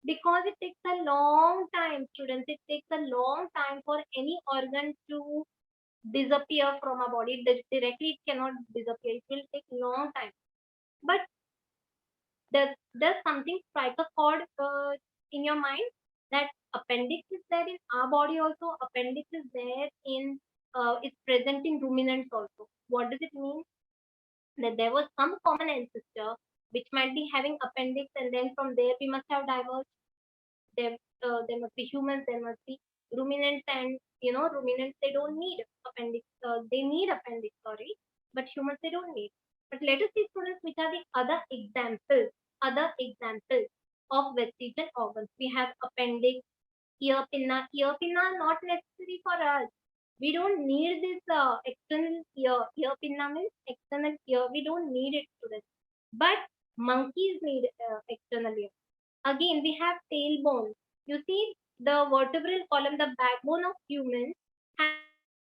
Because it takes a long time, students. It takes a long time for any organ to disappear from a body. Directly, it cannot disappear. It will take long time. But does something strike a chord in your mind that appendix is there in our body also? Appendix is there in is present in ruminants also. What does it mean? That there was some common ancestor which might be having appendix, and then from there we must have diverged. There must be humans, there must be ruminants, and ruminants, they don't need appendix. They need appendix, sorry, but humans, they don't need. But let us see, students, which are the other examples of vestigial organs. We have appendix, ear pinna. Ear pinna are not necessary for us. We don't need this external ear. Ear pinna means external ear. We don't need it, students. But monkeys need external ear. Again, we have tailbone. You see, the vertebral column, the backbone of humans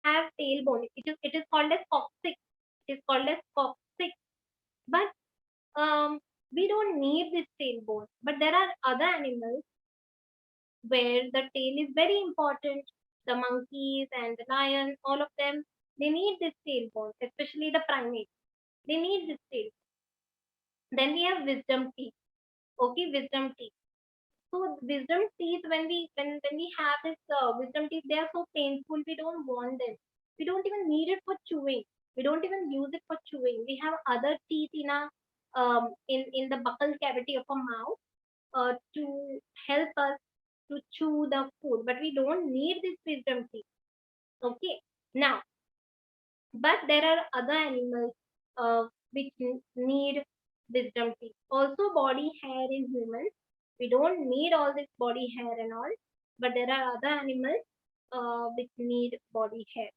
have tailbone. It is called as coccyx. It is called as coccyx. But we don't need this tailbone. But there are other animals where the tail is very important. The monkeys and the lion, all of them, they need this tailbone, especially the primates. They need this tail. Then we have wisdom teeth. Okay, wisdom teeth. So wisdom teeth, when we have this wisdom teeth, they are so painful. We don't want them. We don't even need it for chewing. We don't even use it for chewing. We have other teeth in our in the buccal cavity of our mouth to help us to chew the food, but we don't need this wisdom teeth. Okay. Now, but there are other animals which need wisdom teeth. Also, body hair in humans. We don't need all this body hair and all, but there are other animals which need body hair.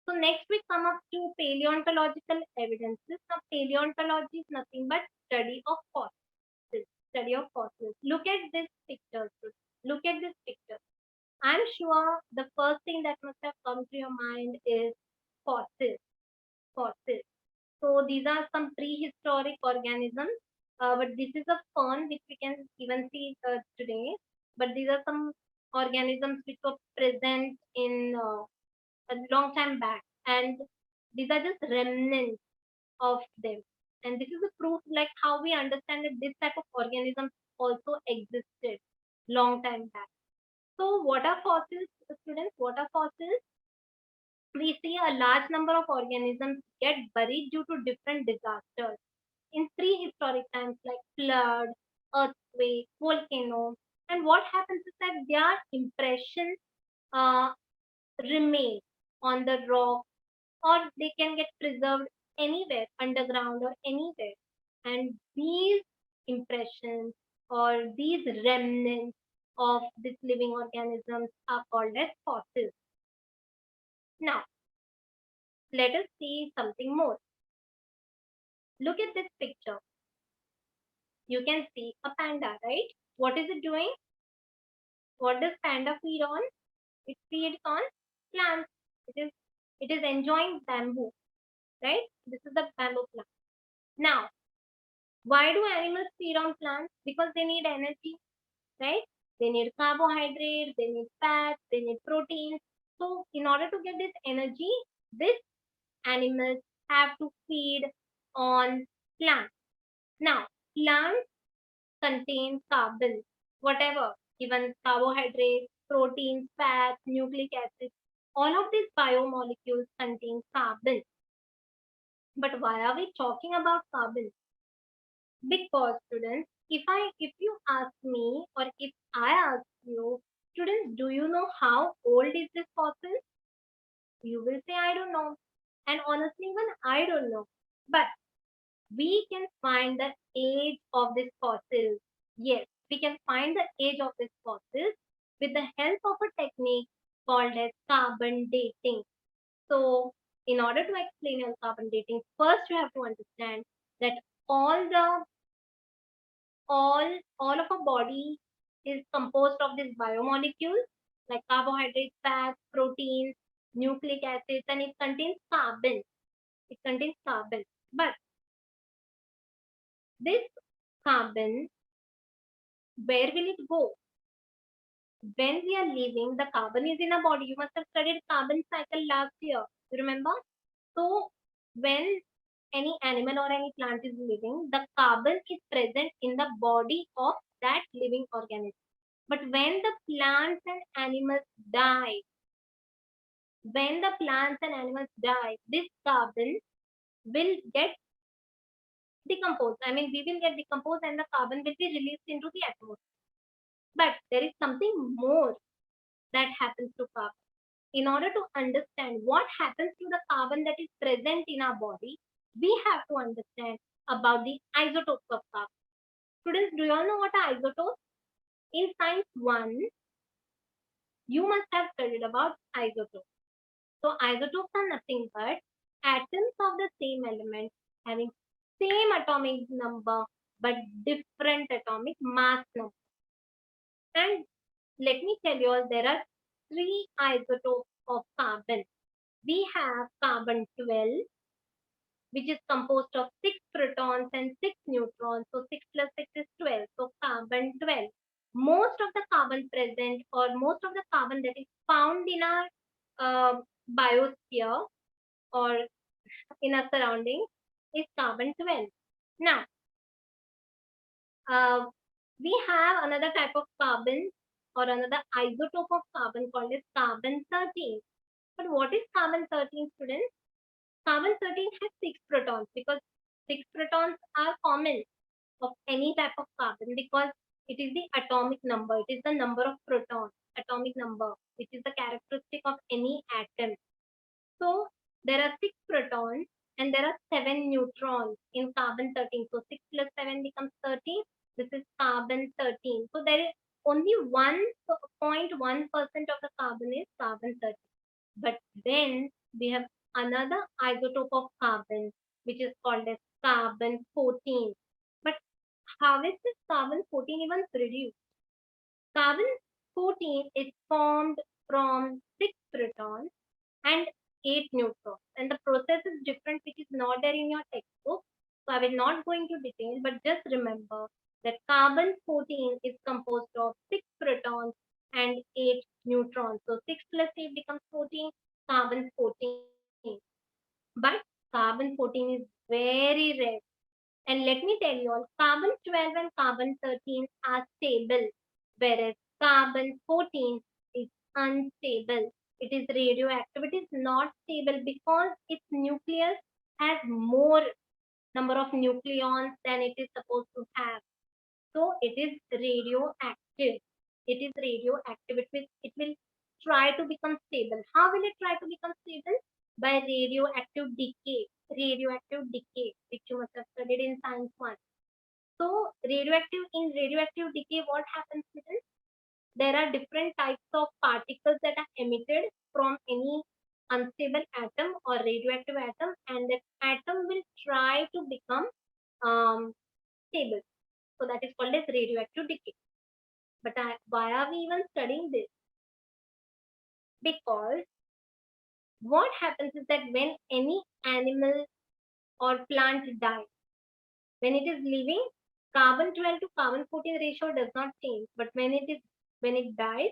So next we come up to paleontological evidences. Now, paleontology is nothing but study of fossils. Study of fossils. Look at this picture. Look at this picture. I'm sure the first thing that must have come to your mind is fossils. Fossils. So these are some prehistoric organisms, but this is a fern which we can even see today. But these are some organisms which were present in a long time back, and these are just remnants of them. And this is a proof like how we understand that this type of organisms also existed long time back. So what are fossils, students? What are fossils? We see a large number of organisms get buried due to different disasters in prehistoric times like flood, earthquake, volcano. And what happens is that their impressions uh, remain on the rock, or they can get preserved anywhere, underground or anywhere. And these impressions or these remnants of these living organisms are called as fossils. Now, let us see something more. Look at this picture. You can see a panda, right? What is it doing? What does panda feed on? It feeds on plants. It is enjoying bamboo, right? This is the bamboo plant. Now, why do animals feed on plants? Because they need energy, right? They need carbohydrates, they need fats, they need proteins. So, in order to get this energy, these animals have to feed on plants. Now, plants contain carbon, whatever, even carbohydrates, proteins, fats, nucleic acids, all of these biomolecules contain carbon. But why are we talking about carbon? Because students, if you ask me, or if I ask you, students, do you know how old is this fossil? You will say I don't know. And honestly, even I don't know. But we can find the age of this fossil. Yes, we can find the age of this fossil with the help of a technique called as carbon dating. So, in order to explain on carbon dating, first you have to understand that all the all of a body is composed of these biomolecules like carbohydrates, fats, proteins, nucleic acids, and it contains carbon. It contains carbon. But this carbon, where will it go? When we are living, the carbon is in our body. You must have studied carbon cycle last year. You remember? So when any animal or any plant is living, the carbon is present in the body of that living organism. But when the plants and animals die, when the plants and animals die, this carbon will get decomposed. I mean, we will get decomposed and the carbon will be released into the atmosphere. But there is something more that happens to carbon. In order to understand what happens to the carbon that is present in our body, we have to understand about the isotopes of carbon. Students, do you all know what are isotopes? In science 1, you must have studied about isotopes. So isotopes are nothing but atoms of the same element having same atomic number but different atomic mass number. And let me tell you all, there are 3 isotopes of carbon. We have carbon 12, which is composed of 6 protons and 6 neutrons. So 6 plus 6 is 12. So carbon 12. Most of the carbon present, or most of the carbon that is found in our biosphere or in our surroundings, is carbon 12. Now, uh, we have another type of carbon or another isotope of carbon called as carbon 13. But what is carbon 13, students? Carbon 13 has 6 protons because 6 protons are common of any type of carbon because it is the atomic number. It is the number of protons, atomic number, which is the characteristic of any atom. So there are 6 protons and there are 7 neutrons in carbon 13. So 6 plus 7 becomes 13. This is carbon 13. So there is only 1.1% of the carbon is carbon 13. But then we have another isotope of carbon, which is called as carbon 14. But how is this carbon 14 even produced? Carbon 14 is formed from 6 protons and 8 neutrons. And the process is different, which is not there in your textbook. So I will not go into detail, but just remember that carbon 14 is composed of 6 protons and 8 neutrons. So 6 plus 8 becomes 14, carbon 14. But carbon 14 is very rare. And let me tell you all, carbon 12 and carbon 13 are stable, whereas carbon 14 is unstable. It is radioactive. It is not stable because its nucleus has more number of nucleons than it is supposed to have. So it is radioactive. It is radioactive. It will try to become stable. How will it try to become stable? By radioactive decay. Radioactive decay, which you must have studied in science 1. So in radioactive decay, what happens is there are different types of particles that are emitted from any unstable atom or radioactive atom, and that atom will try to become stable. So that is called as radioactive decay. But why are we even studying this? Because what happens is that when any animal or plant dies, when it is living, carbon 12 to carbon 14 ratio does not change. But when it dies,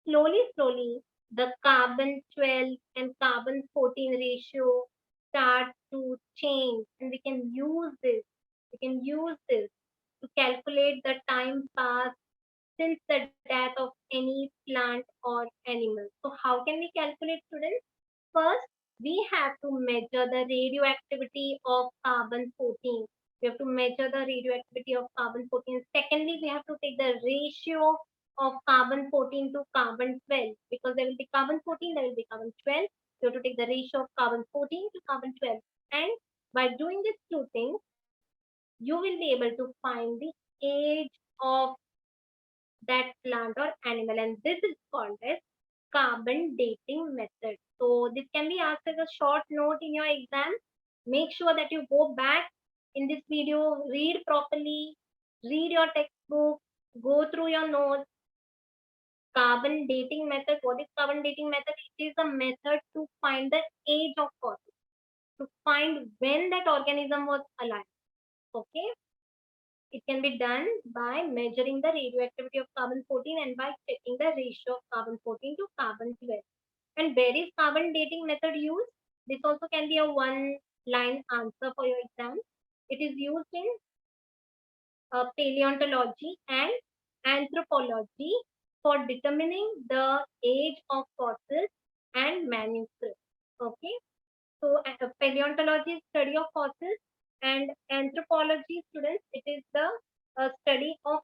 slowly, the carbon 12 and carbon 14 ratio starts to change, and we can use this. We can use this to calculate the time passed since the death of any plant or animal. So how can we calculate, students? First, we have to measure the radioactivity of carbon 14. We have to measure the radioactivity of carbon 14. Secondly, we have to take the ratio of carbon 14 to carbon 12 because there will be carbon 14, there will be carbon 12. You have to take the ratio of carbon 14 to carbon 12. And by doing these two things, you will be able to find the age of that plant or animal, and this is called as carbon dating method. So this can be asked as a short note in your exam. Make sure that you go back in this video, read properly, read your textbook, go through your notes. Carbon dating method. What is carbon dating method? It is a method to find the age of fossil. to find when that organism was alive. Okay, it can be done by measuring the radioactivity of carbon-14 and by checking the ratio of carbon-14 to carbon-12. And where is carbon dating method used? This also can be a one-line answer for your exam. It is used in paleontology and anthropology for determining the age of fossils and manuscripts. Okay, so paleontology is study of fossils, and anthropology, students, it is the study of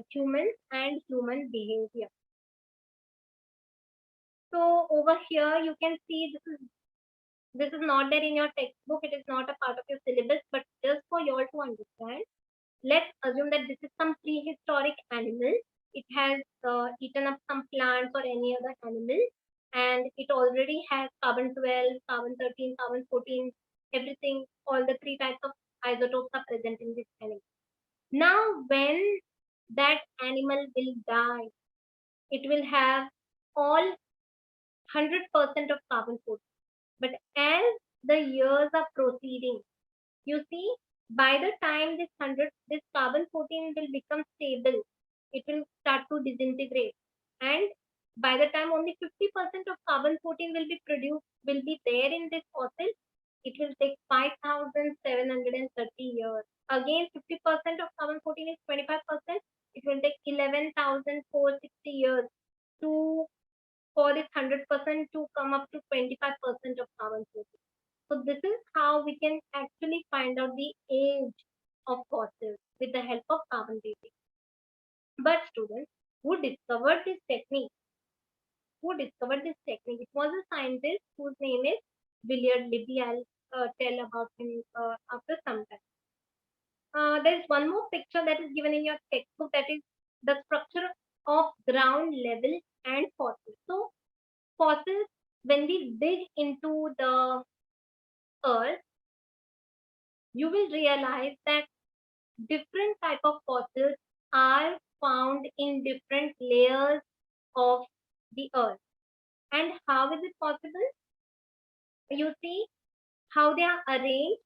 humans and human behavior. So over here you can see this is not there in your textbook. It is not a part of your syllabus, but just for you all to understand. Let's assume that this is some prehistoric animal. It has eaten up some plants or any other animal, and it already has carbon 12, carbon 13, carbon 14, everything, all the three types of isotopes are present in this animal. Now, when that animal will die, it will have all 100% of carbon 14. But as the years are proceeding, you see, by the time this carbon 14 will become stable, it will start to disintegrate. And by the time only 50% of carbon 14 will be produced, will be there in this fossil, it will take 5,730 years. Again, 50% of carbon 14 is 25%. It will take 11,460 years to for this 100% to come up to 25% of carbon 14. So this is how we can actually find out the age of fossils with the help of carbon dating. But students, who discovered this technique? Who discovered this technique? It was a scientist whose name is Willard Libby. I'll tell about him after some time. There is one more picture that is given in your textbook, that is the structure of ground level and fossils. So fossils, when we dig into the earth, you will realize that different type of fossils are found in different layers of the earth. And how is it possible? You see how they are arranged.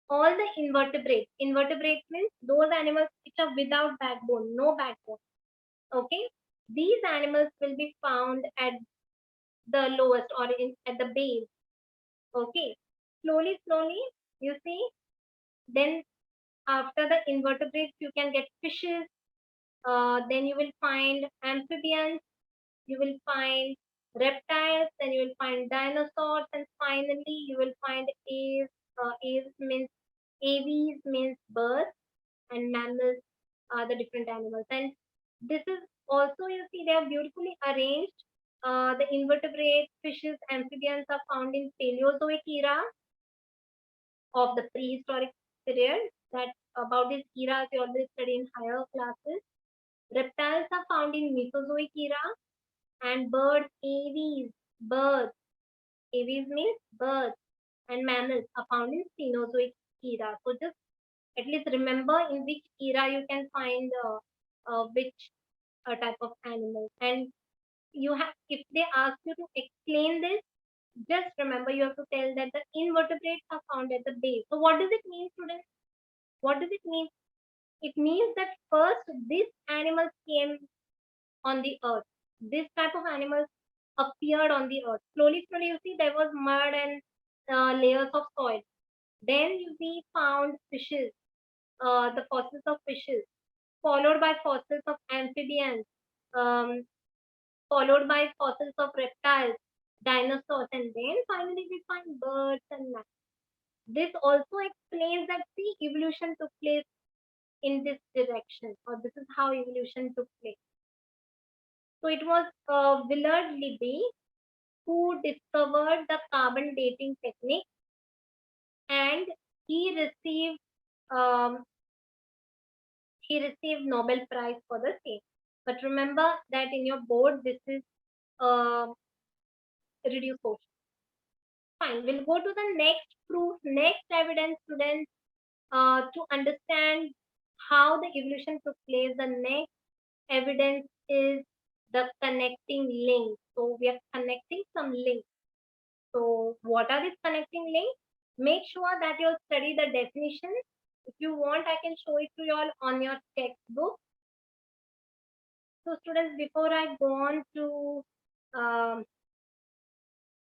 All the invertebrates means those animals which are without backbone, no backbone. Okay, these animals will be found at the lowest or at the base. Okay, slowly you see, then after the invertebrates you can get fishes, then you will find amphibians, you will find reptiles, then you will find dinosaurs, and finally you will find aves. Aves means aves means birds, and mammals are the different animals. And this is also, you see, they are beautifully arranged. The invertebrates, fishes, amphibians are found in Paleozoic era of the prehistoric period. That about this era we always study in higher classes. Reptiles are found in Mesozoic era, and birds, aves means birds, and mammals are found in Cenozoic era. So just at least remember in which era you can find which type of animal. And you have, if they ask you to explain this, just remember you have to tell that the invertebrates are found at the base. So what does it mean, students? What does it mean? It means that first these animals came on the earth. This type of animals appeared on the earth. Slowly, you see there was mud and layers of soil. Then we found fishes, the fossils of fishes, followed by fossils of amphibians, um, followed by fossils of reptiles, dinosaurs, and then finally we find birds and mammals. This also explains that the evolution took place in this direction, or this is how evolution took place. So it was Willard Libby who discovered the carbon dating technique, and he received um, he received Nobel Prize for the same. But remember that in your board this is uh, reduced portion. Fine, we'll go to the next proof, next evidence, students, to understand how the evolution took place. The next evidence is the connecting link. So we are connecting some links. So what are these connecting links? Make sure that you study the definition. If you want, I can show it to you all on your textbook. So students, before I go on to um,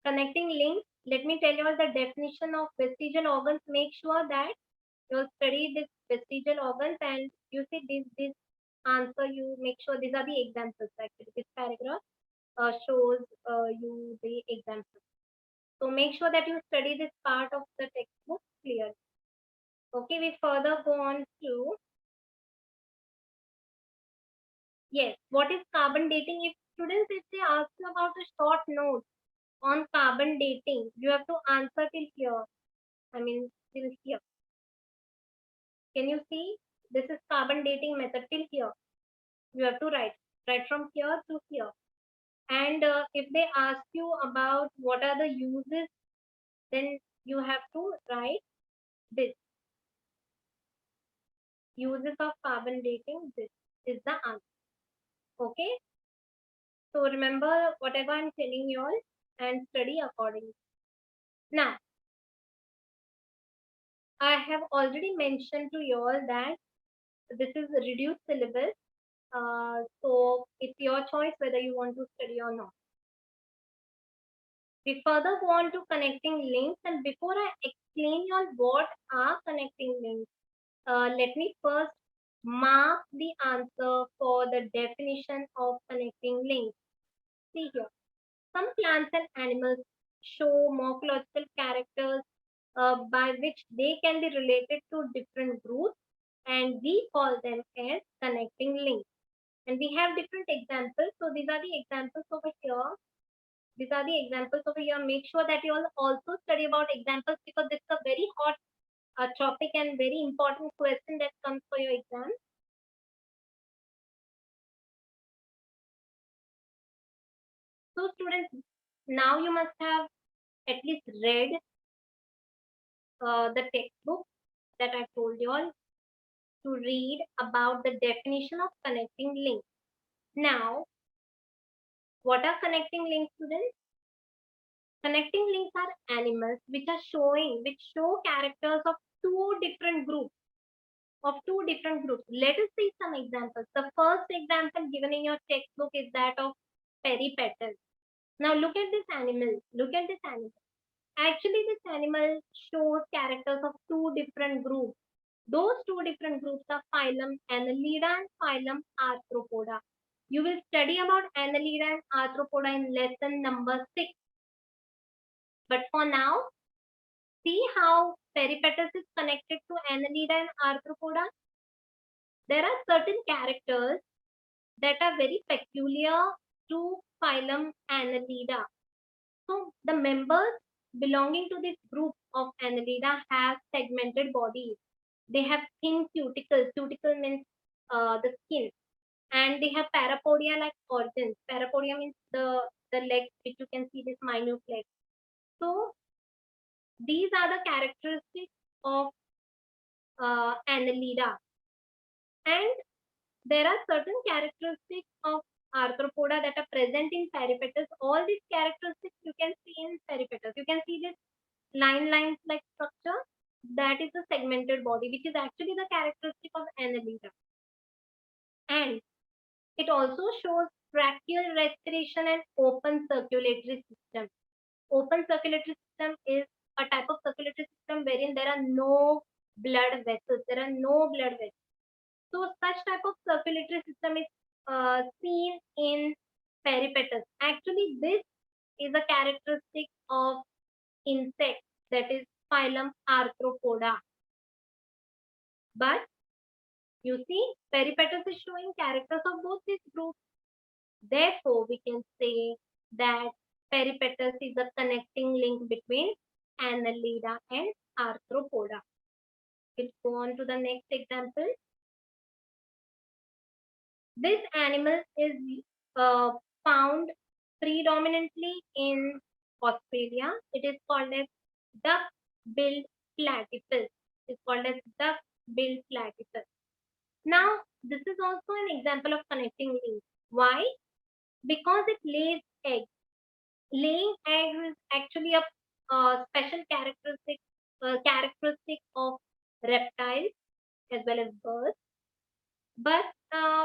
connecting links, let me tell you all the definition of vestigial organs. Make sure that you study this vestigial organs, and you see this answer. You make sure these are the examples. Actually, this paragraph shows you the examples. So make sure that you study this part of the textbook clearly. Okay, we further go on to, yes, what is carbon dating? If students, if they ask you about a short note on carbon dating, you have to answer till here. I mean, till here. Can you see? This is carbon dating method till here. You have to write from here to here. And if they ask you about what are the uses, then you have to write this. Uses of carbon dating, this is the answer. Okay. So remember whatever I'm telling you all and study accordingly. Now, I have already mentioned to you all that this is a reduced syllabus. So it's your choice whether you want to study or not. We further go on to connecting links, and before I explain you all what are connecting links, let me first mark the answer for the definition of connecting links. See here, some plants and animals show morphological characters by which they can be related to different groups, and we call them as connecting links. And we have different examples. So these are the examples over here. These are the examples over here. Make sure that you all also study about examples, because this is a very hot topic and very important question that comes for your exam. So students, now you must have at least read the textbook that I told you all to read about the definition of connecting links. Now, what are connecting links, students? Connecting links are animals which show characters of two different groups. Let us see some examples. The first example given in your textbook is that of peripatus. Now look at this animal. Look at this animal. Actually, this animal shows characters of two different groups. Those two different groups are phylum Annelida and phylum Arthropoda. You will study about Annelida and Arthropoda in lesson number 6. But for now, see how peripatus is connected to Annelida and Arthropoda. There are certain characters that are very peculiar to phylum Annelida. So the members belonging to this group of Annelida have segmented bodies. They have thin cuticles. Cuticle means the skin, and they have parapodia like organs. Parapodia means the legs, which you can see this minute legs. So these are the characteristics of Annelida, and there are certain characteristics of Arthropoda that are present in peripatus. All these characteristics you can see in peripatus. You can see this lines like structure. That is a segmented body, which is actually the characteristic of Annelida. And it also shows tracheal respiration and open circulatory system. Open circulatory system is a type of circulatory system wherein there are no blood vessels. So such type of circulatory system is seen in peripatus. Actually, this is a characteristic of insects, that is phylum Arthropoda. But you see, peripatus is showing characters of both these groups. Therefore, we can say that peripatus is a connecting link between Annelida and Arthropoda. Let's go on to the next example. This animal is found predominantly in Australia. It is called as duck-billed platypus. It's called as duck-billed platypus. Now, this is also an example of connecting links. Why? Because it lays eggs. Laying eggs is actually a special characteristic of reptiles as well as birds, but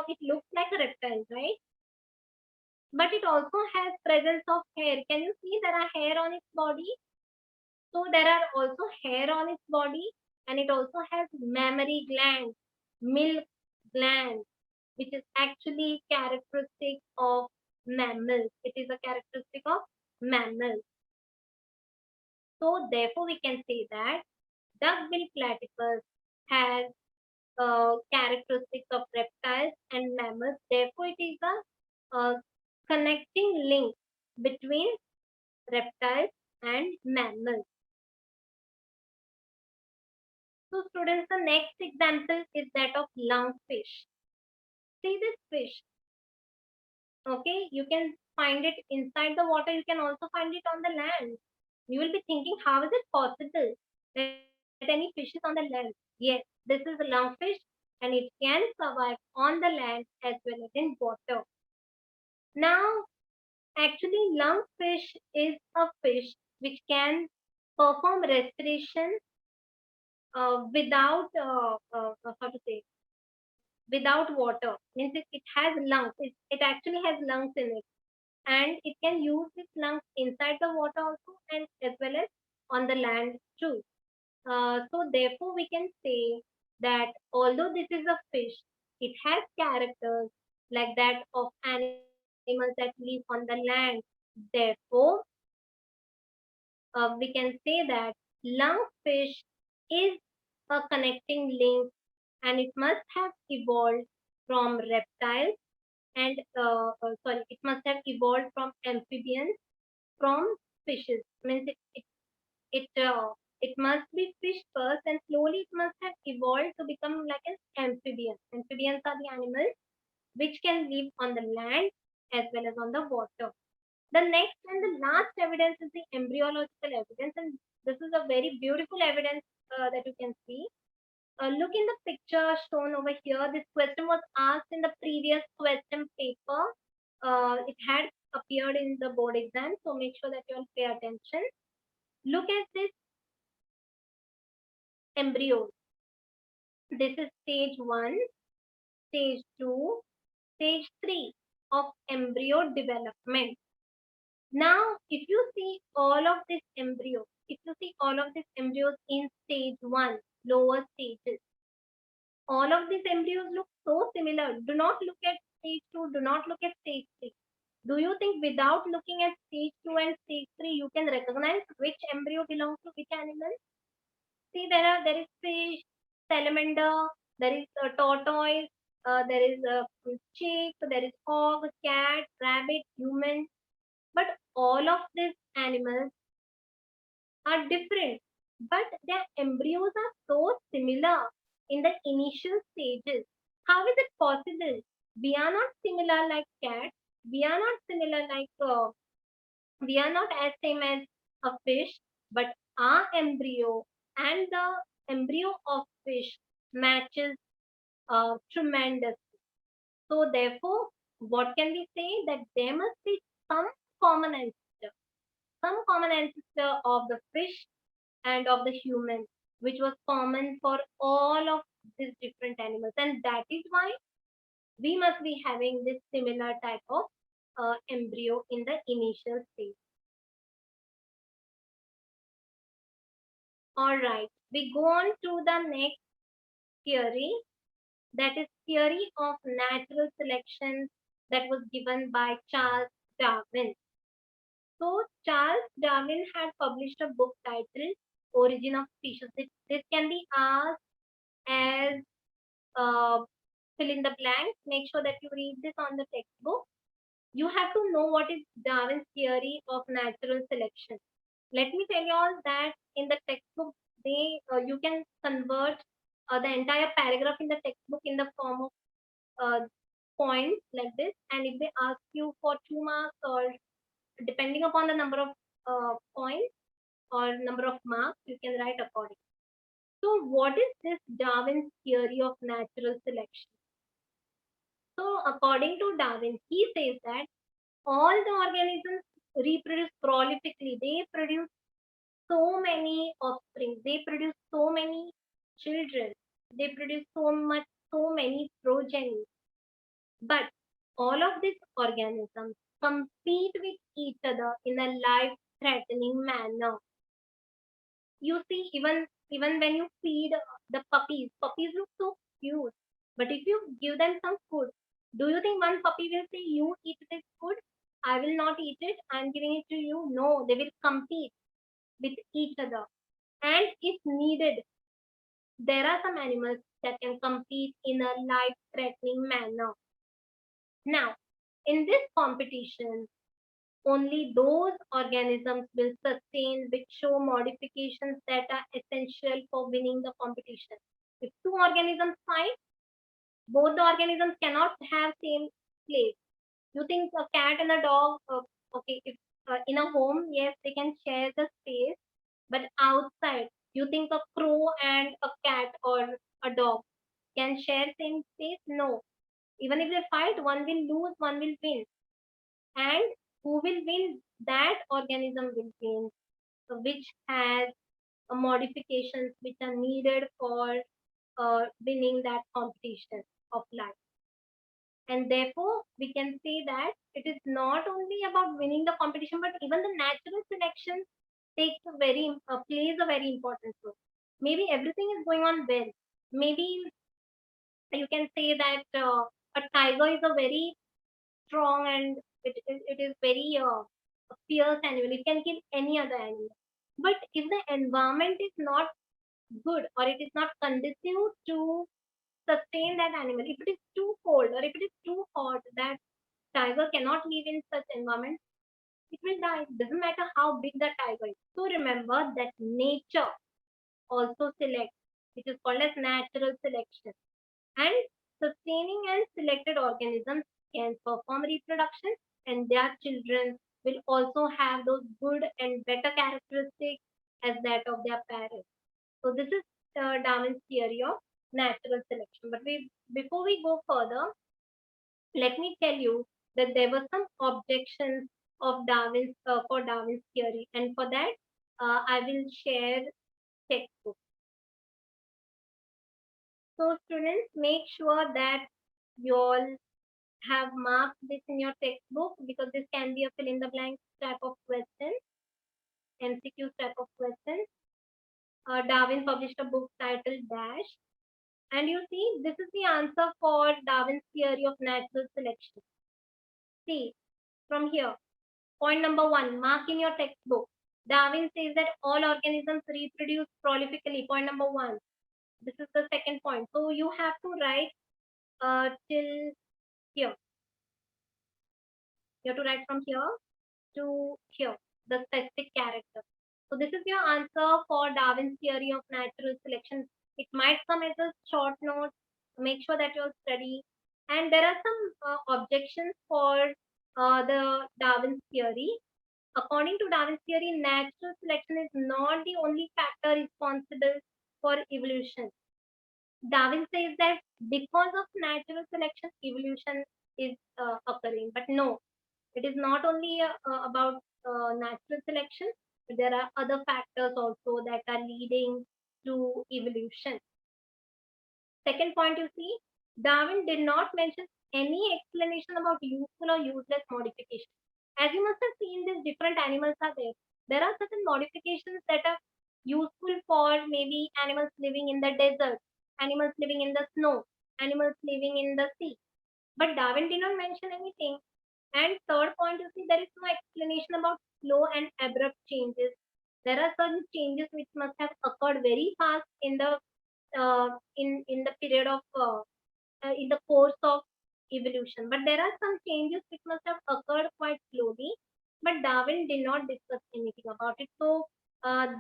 it looks like a reptile, right? But it also has presence of hair. Can you see there are hair on its body? So there are also hair on its body, and it also has mammary glands, milk glands, which is actually characteristic of mammals. It is a characteristic of mammals. So therefore, we can say that duck-bill platypus has characteristics of reptiles and mammals. Therefore, it is a connecting link between reptiles and mammals. So students, the next example is that of lungfish. See this fish, okay? You can find it inside the water. You can also find it on the land. You will be thinking, how is it possible that any fish is on the land? Yes, this is a lungfish and it can survive on the land as well as in water. Now, actually, lungfish is a fish which can perform respiration without how to say, without water. Means it has lungs. It actually has lungs in it, and it can use its lungs inside the water also, and as well as on the land too. So therefore, we can say that although this is a fish, it has characters like that of animals that live on the land. Therefore, we can say that lungfish is a connecting link, and it must have evolved from reptiles and sorry, it must have evolved from amphibians from fishes. Means it must be fish first, and slowly it must have evolved to become like an amphibian. Amphibians are the animals which can live on the land as well as on the water. The next and the last evidence is the embryological evidence, and this is a very beautiful evidence that you can see. Look in the picture shown over here. This question was asked in the previous question paper. It had appeared in the board exam, so make sure that you all pay attention. Look at this embryo. This is stage 1, stage 2, stage 3 of embryo development. Now, if you see all of these embryos, if you see all of these embryos in stage 1, lower stages, all of these embryos look so similar. Do not look at stage 2, do not look at stage 3. Do you think without looking at stage 2 and stage 3, you can recognize which embryo belongs to which animal? See, there is fish, salamander, there is a tortoise, there is a chick, there is hog, cat, rabbit, human. But all of these animals are different, but their embryos are so similar in the initial stages. How is it possible? We are not similar like cats. We are not similar like we are not as same as a fish, but our embryo and the embryo of fish matches tremendously. So therefore, what can we say? That there must be some common ancestor, some common ancestor of the fish and of the human, which was common for all of these different animals, and that is why we must be having this similar type of embryo in the initial stage. All right, we go on to the next theory, that is theory of natural selection, that was given by Charles Darwin. So Charles Darwin had published a book titled Origin of Species. This can be asked as fill in the blanks. Make sure that you read this on the textbook. You have to know what is Darwin's theory of natural selection. Let me tell you all that in the textbook, you can convert the entire paragraph in the textbook in the form of points like this, and if they ask you for 2 marks, or depending upon the number of points or number of marks, you can write accordingly. So, what is this Darwin's theory of natural selection? So, according to Darwin, he says that all the organisms reproduce prolifically. They produce so many offspring. They produce so many children. They produce so many progeny. But all of these organisms compete with each other in a life-threatening manner. You see, even when you feed the puppies look so cute. But if you give them some food, do you think one puppy will say, "You eat this food, I will not eat it, I'm giving it to you"? No, they will compete with each other. And if needed, there are some animals that can compete in a life threatening manner. Now, in this competition, only those organisms will sustain which show modifications that are essential for winning the competition. If two organisms fight, both the organisms cannot have same place. You think a cat and a dog, okay, if in a home, yes, they can share the space, but outside, you think a crow and a cat or a dog can share same space? No. Even if they fight, one will lose, one will win. And who will win? That organism will win, which has modifications which are needed for winning that competition of life. And therefore, we can say that it is not only about winning the competition, but even the natural selection plays a very important role. Maybe everything is going on well. Maybe you can say that a tiger is a very strong and it is very fierce animal. It can kill any other animal. But if the environment is not good or it is not conducive to sustain that animal, if it is too cold or if it is too hot that tiger cannot live in such environment, it will die. It doesn't matter how big the tiger is. So remember that nature also selects, which is called as natural selection. And sustaining and selected organisms can perform reproduction, and their children will also have those good and better characteristics as that of their parents. So this is Darwin's theory of natural selection. But before we go further, let me tell you that there were some objections of Darwin's for Darwin's theory, and for that I will share textbook. So students, make sure that you all have marked this in your textbook because this can be a fill in the blank type of question, MCQ type of question. Darwin published a book titled Dash, and you see this is the answer for Darwin's theory of natural selection. See from here, point number 1, mark in your textbook. Darwin says that all organisms reproduce prolifically. Point number 1. This is the second point. So you have to write till here. You have to write from here to here, the specific character. So this is your answer for Darwin's theory of natural selection. It might come as a short note. Make sure that you study. And there are some objections for the Darwin's theory. According to Darwin's theory, natural selection is not the only factor responsible for evolution. Darwin says that because of natural selection, evolution is occurring. But no, it is not only about natural selection, but there are other factors also that are leading to evolution. Second point, you see, Darwin did not mention any explanation about useful or useless modification. As you must have seen, these different animals are there. There are certain modifications that are useful for maybe animals living in the desert, animals living in the snow, animals living in the sea. But Darwin did not mention anything. And third point, you see, there is no explanation about slow and abrupt changes. There are certain changes which must have occurred very fast in the in the period of in the course of evolution. But there are some changes which must have occurred quite slowly. But Darwin did not discuss anything about it. So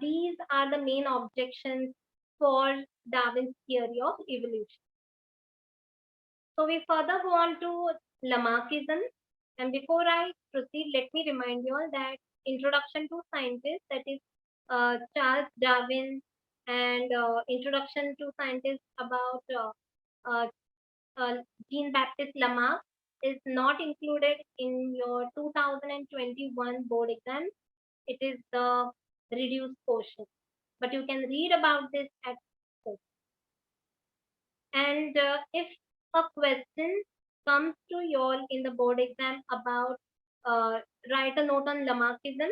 these are the main objections for Darwin's theory of evolution. So we further go on to Lamarckism. And before I proceed, let me remind you all that Introduction to Scientists, that is Charles Darwin, and Introduction to Scientists about uh, uh, Jean-Baptiste Lamarck is not included in your 2021 board exam. It is the reduced portion. But you can read about this at home. And if a question comes to you all in the board exam about uh, write a note on Lamarckism,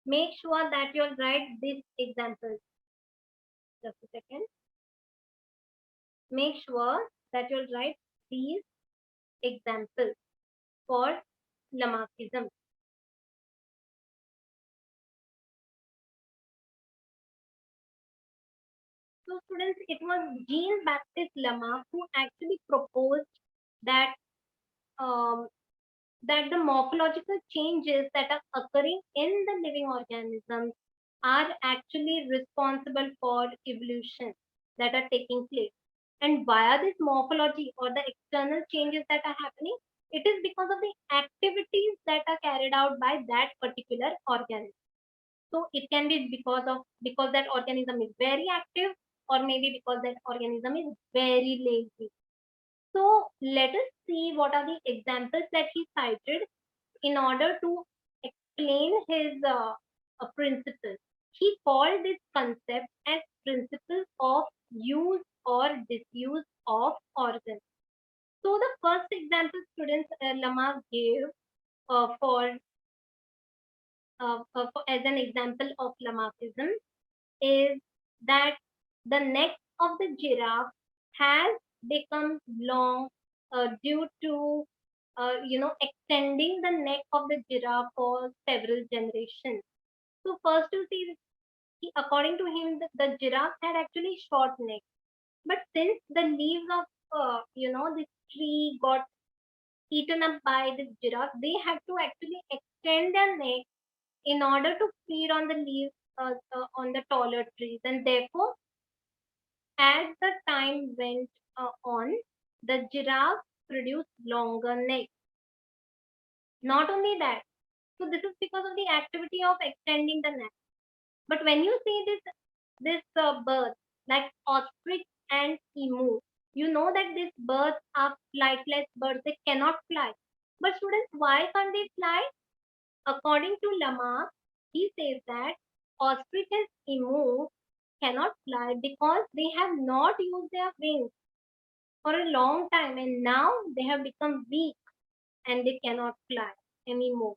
make sure that you'll write this example. Just a second. Make sure that you'll write these examples for Lamarckism. So students, it was Jean-Baptiste Lamarck who actually proposed that um, that the morphological changes that are occurring in the living organisms are actually responsible for evolution that are taking place. And via this morphology or the external changes that are happening, it is because of the activities that are carried out by that particular organism. So it can be because that organism is very active, or maybe because that organism is very lazy. So let us see what are the examples that he cited in order to explain his principle. He called this concept as principle of use or disuse of organs. So the first example students Lamarck gave for as an example of Lamarckism is that the neck of the giraffe has become long due to extending the neck of the giraffe for several generations. So first you see, according to him, the giraffe had actually short neck, but since the leaves of this tree got eaten up by this giraffe, they had to actually extend their neck in order to feed on the leaves on the taller trees, and therefore as the time went on, the giraffe produced longer neck. Not only that, so this is because of the activity of extending the neck. But when you see this bird like ostrich and emu, you know that these birds are flightless birds. They cannot fly. But students, why can't they fly? According to Lamarck, he says that ostrich and emu cannot fly because they have not used their wings for a long time, and now they have become weak and they cannot fly anymore.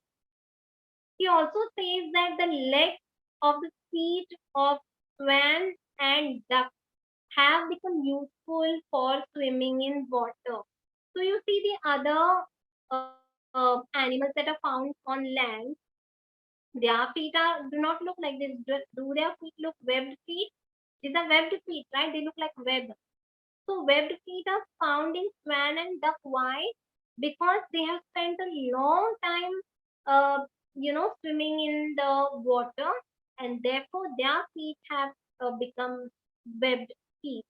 He also says that the legs of the feet of swans and ducks have become useful for swimming in water. So you see the other animals that are found on land, their feet do not look like this. Do their feet look webbed feet? These are webbed feet, right? They look like web. So webbed feet are found in swan and duck. Why? Because they have spent a long time, swimming in the water, and therefore their feet have become webbed feet.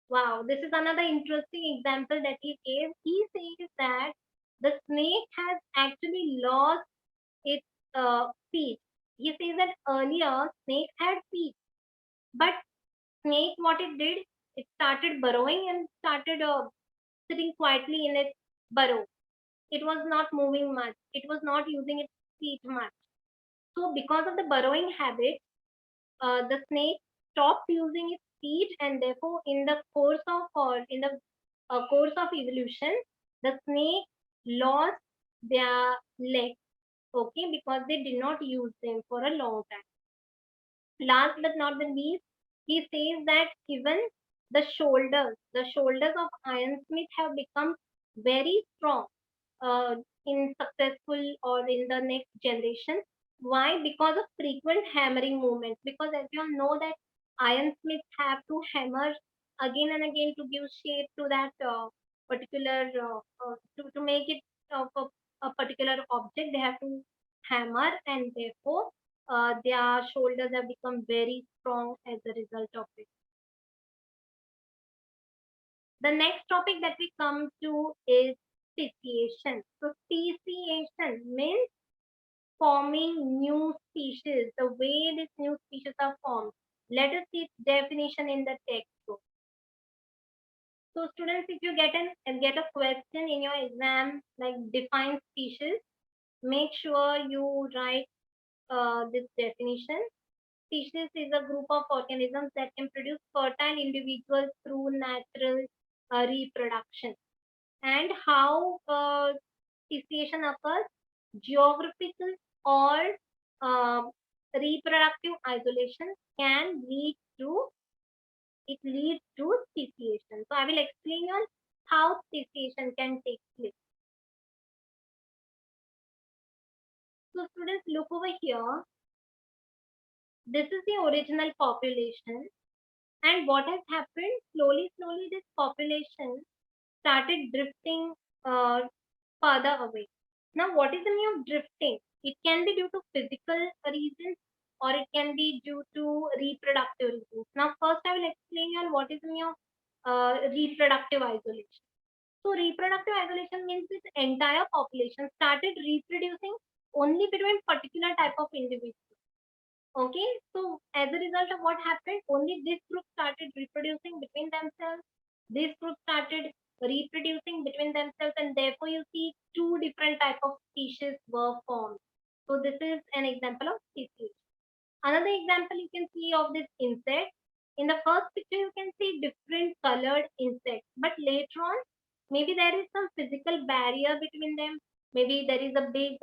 Wow, this is another interesting example that he gave. He says that the snake has actually lost its feet. He says that earlier snake had feet, but snake what it did, it started burrowing and started sitting quietly in its burrow. It was not moving much. It was not using its feet much. So because of the burrowing habit, the snake stopped using its feet, and therefore in the course of or in the course of evolution, the snake lost their legs. Okay, because they did not use them for a long time. Last but not the least, he says that even the shoulders of Iron Smith have become very strong uh, in successful or in the next generation. Why? Because of frequent hammering movements. Because as you all know that ironsmiths have to hammer again and again to give shape to that particular to make it of a particular object. They have to hammer, and therefore their shoulders have become very strong as a result of it. The next topic that we come to is speciation. So speciation means forming new species, the way these new species are formed. Let us see its definition in the textbook. So students, if you get a question in your exam like define species, make sure you write this definition. Species is a group of organisms that can produce fertile individuals through natural reproduction. And how speciation occurs? Geographical or uh, reproductive isolation can lead to speciation. So I will explain you on how speciation can take place. So students, look over here. This is the original population, and what has happened? Slowly, this population started drifting further away. Now, what is the meaning of drifting? It can be due to physical reasons or it can be due to reproductive reasons. Now, first I will explain you on what is the meaning of reproductive isolation. So, reproductive isolation means this entire population started reproducing only between particular type of individuals. Okay, so as a result of what happened, only this group started reproducing between themselves. This group started reproducing between themselves, and therefore you see two different type of species were formed. So this is an example of species. Another example you can see of this insect. In the first picture, you can see different colored insects, but later on, maybe there is some physical barrier between them. Maybe there is a big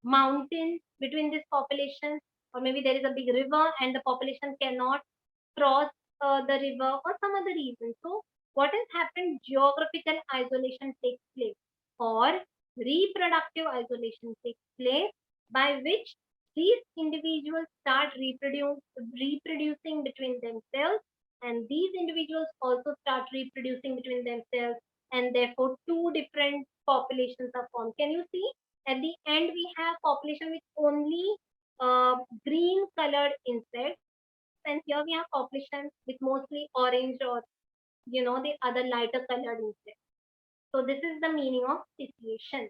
mountain between this population, or maybe there is a big river and the population cannot cross the river, or some other reason. So, what has happened? Geographical isolation takes place, or reproductive isolation takes place, by which these individuals start reproducing between themselves, and these individuals also start reproducing between themselves, and therefore two different populations are formed. Can you see? At the end, we have population with only green colored insects, and here we have population with mostly orange or the other lighter colored insects. So this is the meaning of speciation.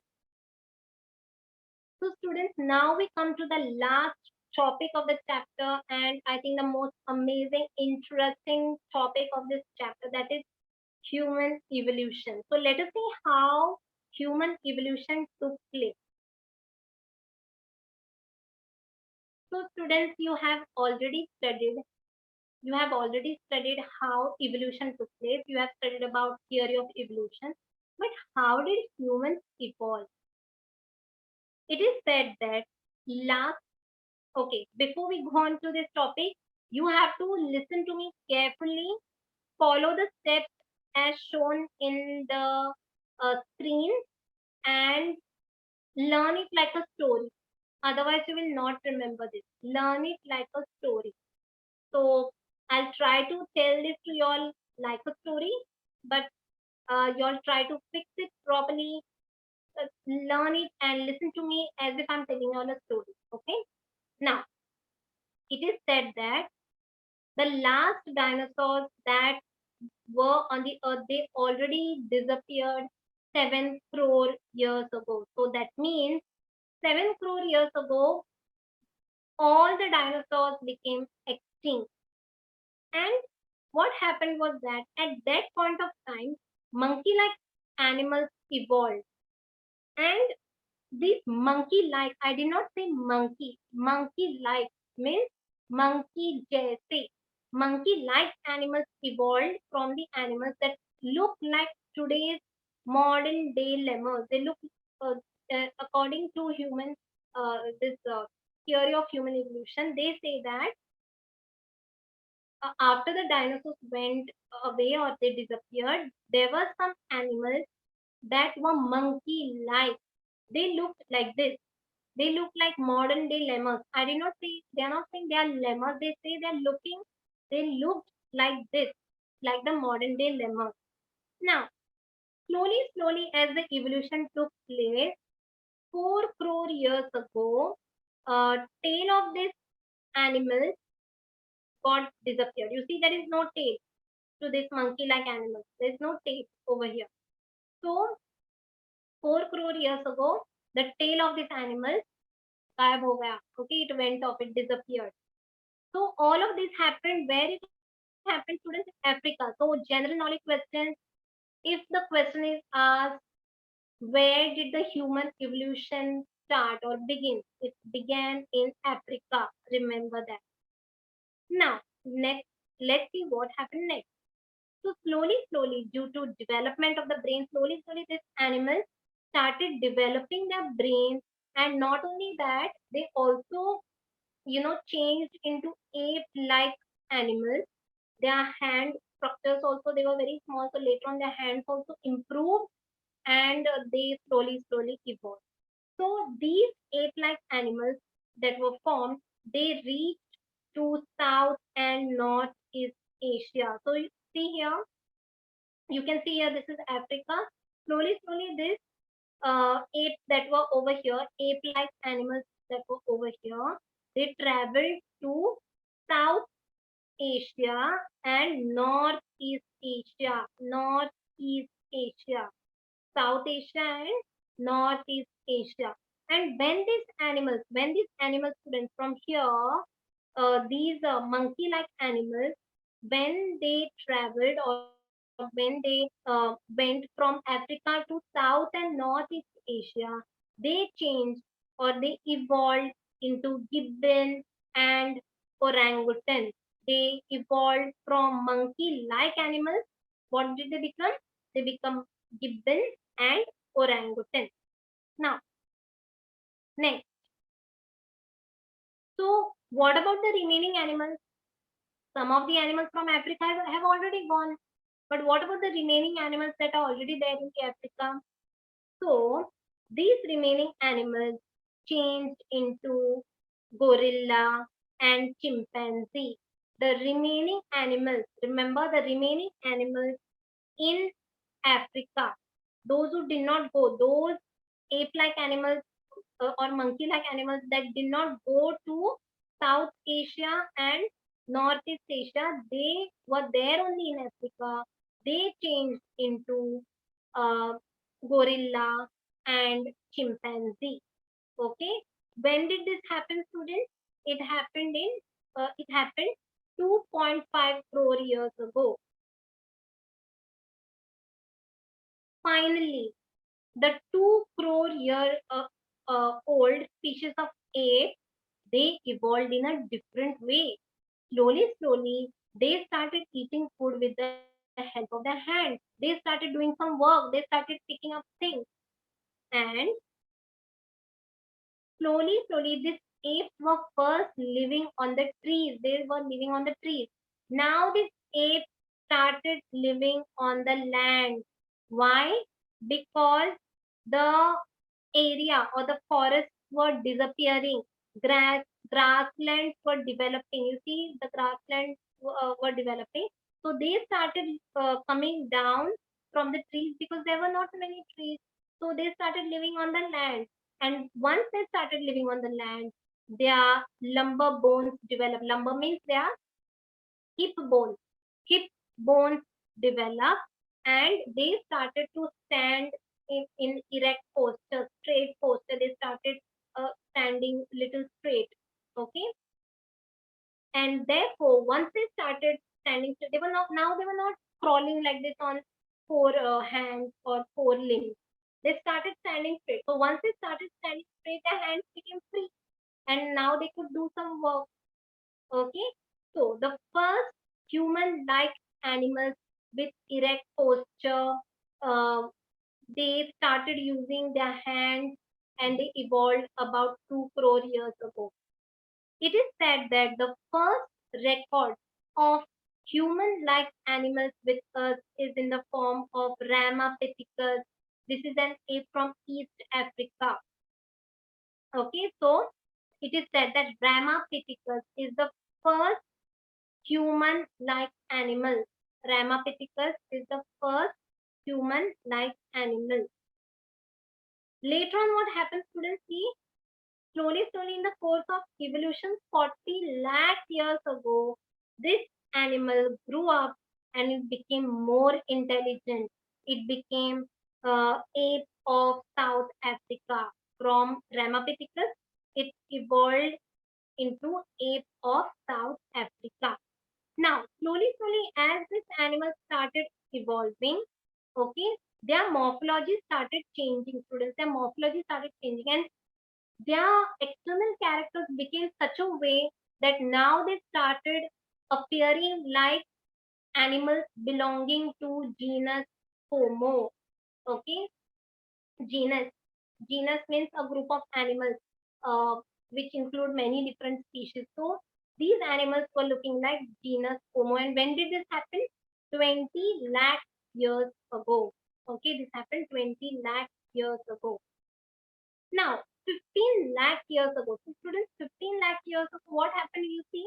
So students, now we come to the last topic of the chapter, and I think the most amazing, interesting topic of this chapter, that is human evolution. So let us see how human evolution took place. So students, you have already studied how evolution took place. You have studied about theory of evolution. But how did humans evolve? It is said that last, okay, before we go on to this topic, you have to listen to me carefully, follow the steps as shown in the screen, and learn it like a story. Otherwise, you will not remember this. Learn it like a story. So I'll try to tell this to you all like a story, but you all try to fix it properly, learn it, and listen to me as if I'm telling you all a story. Okay? Now, it is said that the last dinosaurs that were on the earth, they already disappeared 7 crore years ago. So that means 7 crore years ago, all the dinosaurs became extinct. And what happened was that at that point of time, monkey like animals evolved. And this monkey like, I did not say monkey like means monkey jaise. Monkey like animals evolved from the animals that look like today's modern day lemurs. They look, according to human, this theory of human evolution, they say that after the dinosaurs went away or they disappeared, there were some animals that were monkey like. They looked like this. They look like modern day lemurs. I did not say, they are not saying they are lemurs. They say they looked like this, like the modern day lemurs. Now, slowly, as the evolution took place, 4 crore years ago, tail of this animal got disappeared. You see, there is no tail to this monkey-like animal. There is no tail over here. So, 4 crore years ago, the tail of this animal गायब हो गया. Okay, it went off, it disappeared. So all of this happened where it happened, students, in Africa. So general knowledge questions. If the question is asked, where did the human evolution start or begin. It began in Africa. Remember that. Now, next, let's see what happened next. So slowly, due to development of the brain, slowly, this animal started developing their brain, and not only that, they also, changed into ape-like animals. Their hand structures also, they were very small, so later on their hands also improved, and they slowly evolved. So these ape-like animals that were formed, they reached to South and Northeast Asia. So you see here, you can see here, this is Africa. Slowly, this apes that were over here, ape-like animals that were over here, they traveled to South Asia and Northeast Asia. Northeast Asia. South Asia and Northeast Asia. And when these animals students from here, these monkey-like animals, when they traveled or when they went from Africa to South and Northeast Asia, they changed or they evolved into gibbon and orangutan. They evolved from monkey-like animals. What did they become? They become gibbon and orangutan. Now, next. So, what about the remaining animals? Some of the animals from Africa have already gone. But what about the remaining animals that are already there in Africa? So, these remaining animals changed into gorilla and chimpanzee. The remaining animals, remember the remaining animals in Africa, those who did not go, those ape-like animals or monkey-like animals that did not go to South Asia and Northeast Asia, they were there only in Africa. They changed into uh, gorilla and chimpanzee. Okay, when did this happen, students? It happened 2.5 crore years ago. Finally, the 2 crore year old species of ape, they evolved in a different way. Slowly, they started eating food with the help of their hands. They started doing some work. They started picking up things. And slowly, these apes were first living on the trees. They were living on the trees. Now these apes started living on the land. Why? Because the area or the forests were disappearing. Grasslands were developing. You see, the grasslands were developing. So they started coming down from the trees because there were not many trees. So they started living on the land. And once they started living on the land, their lumbar bones developed. Lumbar means their hip bones. Hip bones developed and they started to stand in erect posture, straight posture. They started standing little straight. Okay. And therefore, once they started standing straight, they were not crawling like this on four hands or four limbs. They started standing straight. So once they started standing straight, their hands became free and now they could do some work. Okay, so the first human-like animals with erect posture, uh, they started using their hands and they evolved about 2 crore years ago. It is said that the first record of human-like animals with us is in the form of Ramapithecus. This is an ape from East Africa. Okay, so it is said that Ramapithecus is the first human-like animal. Ramapithecus is the first human-like animal. Later on, what happens, students? See, slowly in the course of evolution, 40 lakh years ago, this animal grew up and it became more intelligent. It became ape of South Africa. From Ramapithecus, it evolved into ape of South Africa. Now, slowly, as this animal started evolving, okay, their morphology started changing, students. Their morphology started changing, and their external characters became such a way that now they started appearing like animals belonging to genus Homo. Okay, genus. Genus means a group of animals, uh, which include many different species. So these animals were looking like genus Homo. And when did this happen? 20 lakh years ago. Okay, this happened 20 lakh years ago. Now, 15 lakh years ago. So students, 15 lakh years ago, what happened? You see,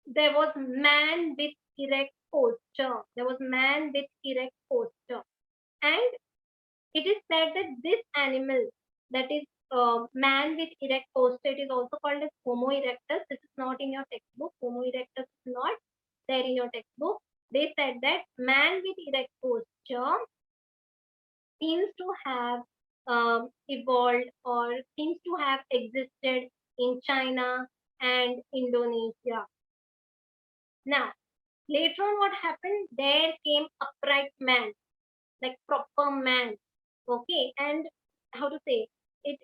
there was man with erect posture. There was man with erect posture. And it is said that this animal, that is man with erect posture, it is also called as Homo erectus. This is not in your textbook. Homo erectus is not there in your textbook. They said that man with erect posture seems to have evolved or seems to have existed in China and Indonesia. Now, later on, what happened? There came upright man, like proper man. Okay, and how to say its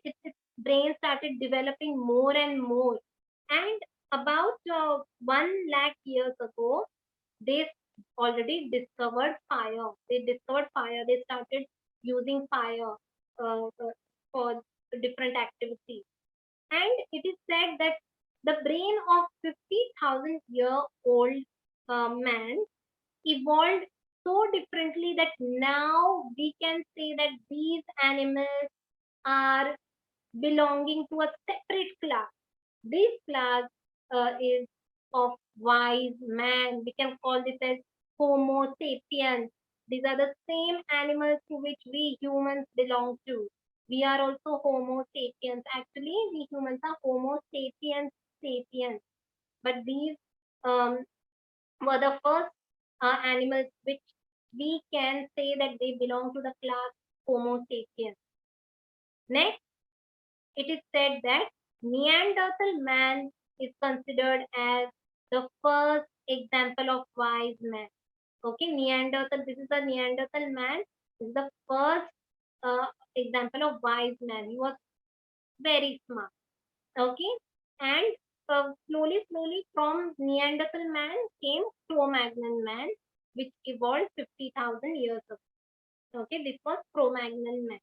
brain started developing more and more. And about 1 lakh years ago, they already discovered fire. They discovered fire. They started using fire for different activities. And it is said that the brain of 50,000-year-old man evolved so differently that now we can say that these animals are belonging to a separate class. This class is of wise man. We can call this as Homo sapiens. These are the same animals to which we humans belong to. We are also Homo sapiens. Actually, we humans are Homo sapiens sapiens. But these um, were the first animals which we can say that they belong to the class Homo sapiens. Next, it is said that Neanderthal man is considered as the first example of wise man. Okay, Neanderthal, this is the Neanderthal man, this is the first example of wise man. He was very smart. Okay, and slowly from Neanderthal man came Cro-Magnon man, which evolved 50,000 years ago. Okay, this was Cro-Magnon man.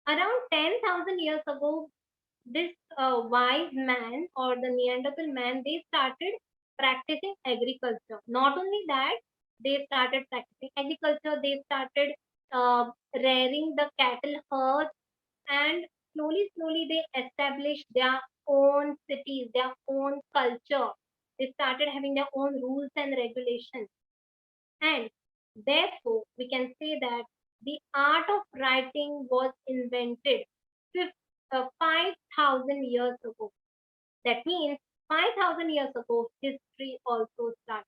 Around 10,000 years ago, this wise man or the Neanderthal man, they started practicing agriculture. Not only that, they started practicing agriculture, they started rearing the cattle herds, and slowly they established their own cities, their own culture. They started having their own rules and regulations. And therefore, we can say that the art of writing was invented 5,000 years ago. That means 5,000 years ago, history also started.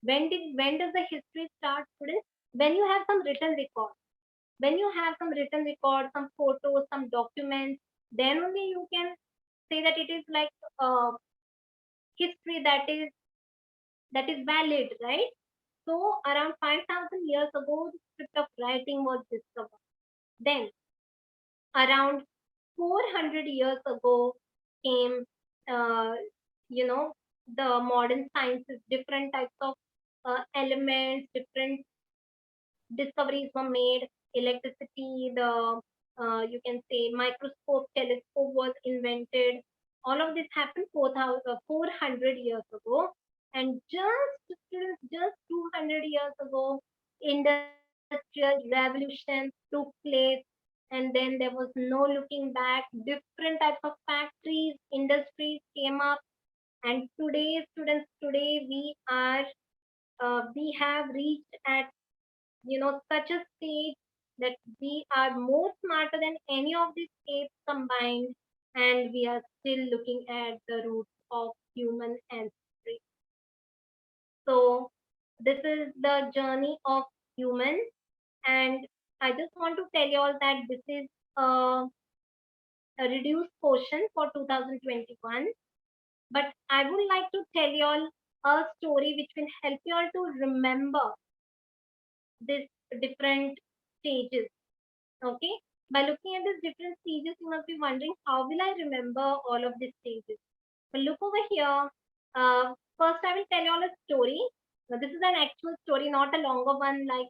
When does the history start, students? When you have some written record. When you have some written record, some photos, some documents, then only you can say that it is like history that is valid, right? So around 5,000 years ago, the script of writing was discovered. Then around 400 years ago came, uh, you know, the modern sciences, different types of elements, different discoveries were made. Electricity, the you can say microscope, telescope was invented. All of this happened 400 years ago. And just 200 years ago, industrial revolution took place, and then there was no looking back. Different types of factories, industries came up, and today, students, today we have reached at such a stage that we are more smarter than any of these apes combined, and we are still looking at the roots of human ancestry. So this is the journey of humans, and I just want to tell you all that this is a reduced portion for 2021, but I would like to tell you all a story which will help you all to remember this different stages. Okay, By looking at these different stages, you must be wondering, how will I remember all of these stages? But look over here. First, I will tell you all a story. Now, this is an actual story, not a longer one like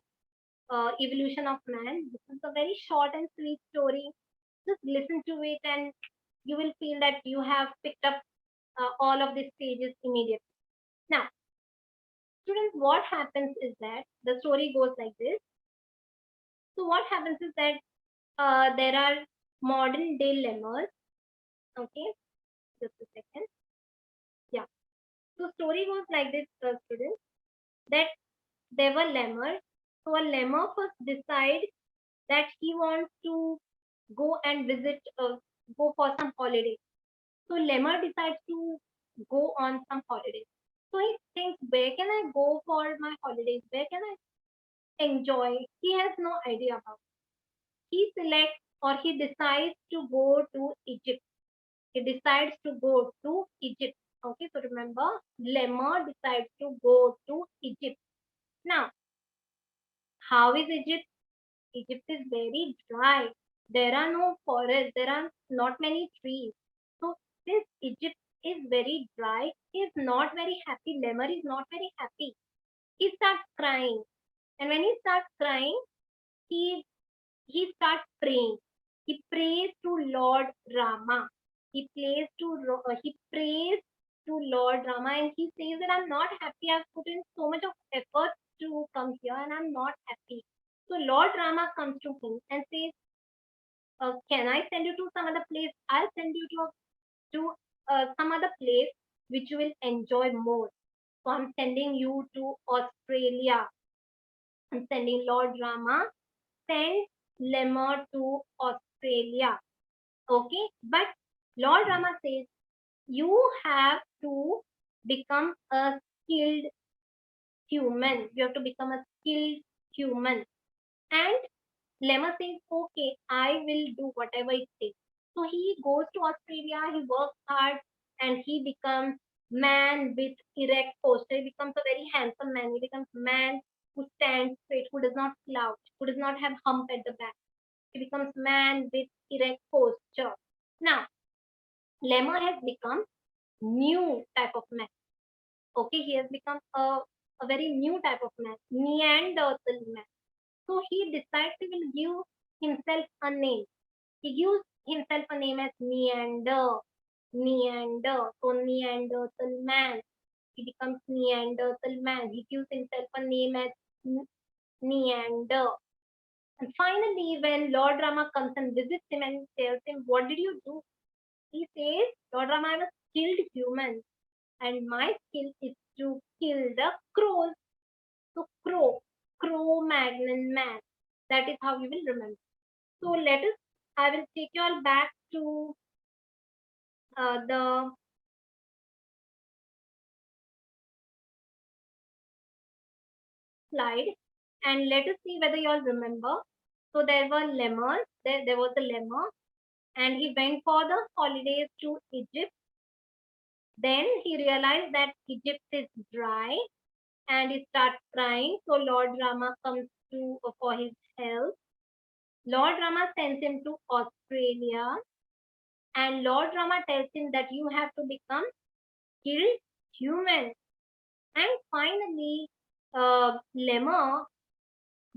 Evolution of Man. This is a very short and sweet story. Just listen to it, and you will feel that you have picked up all of these stages immediately. Now, students, what happens is that the story goes like this. So, what happens is that there are modern day lemurs. Okay, just a second. Yeah. So story goes like this, students, that there were lemurs. So a lemur first decide that he wants to go and visit, go for some holiday. So lemur decides to go on some holiday. So he thinks, where can I go for my holidays? Where can I enjoy? He has no idea about. He selects or he decides to go to Egypt. He decides to go to Egypt. Okay, so remember, lemur decides to go to Egypt. Now, how is Egypt? Egypt is very dry. There are no forests. There are not many trees. So, since Egypt is very dry, he is not very happy. Lemur is not very happy. He starts crying. And when he starts crying, he he starts praying. He prays to Lord Rama. He prays to Lord Rama, and he says that I'm not happy. I've put in so much of effort to come here and I'm not happy. So Lord Rama comes to him and says, can I send you to some other place? I'll send you to some other place which you will enjoy more. So I'm sending you to Australia. I'm sending Lord Rama sent lemur to Australia. Okay, but Lord Rama says you have to become a skilled human. You have to become a skilled human. And lemur says, okay, I will do whatever it takes. So he goes to Australia, he works hard, and he becomes man with erect posture. He becomes a very handsome man. He becomes man who stands straight, who does not slouch, who does not have hump at the back. He becomes man with erect posture. Now, lemur has become new type of man. Okay, he has become a very new type of man, Neanderthal man. So he decides he will give himself a name. He gives himself a name as Neander. So Neanderthal man. He becomes Neanderthal man. He gives himself a name as Neander. And finally, when Lord Rama comes and visits him and tells him, what did you do? He says, Lord Rama, I'm a skilled human, and my skill is to kill the crows. So, Cro-Magnon man. That is how you will remember. So, I will take you all back to the slide, and let us see whether you all remember. So, there were lemurs, there was a lemur, and he went for the holidays to Egypt. Then he realized that Egypt is dry and he starts crying. So Lord Rama comes to for his help. Lord Rama sends him to Australia, and Lord Rama tells him that you have to become skilled human. And finally, Lemur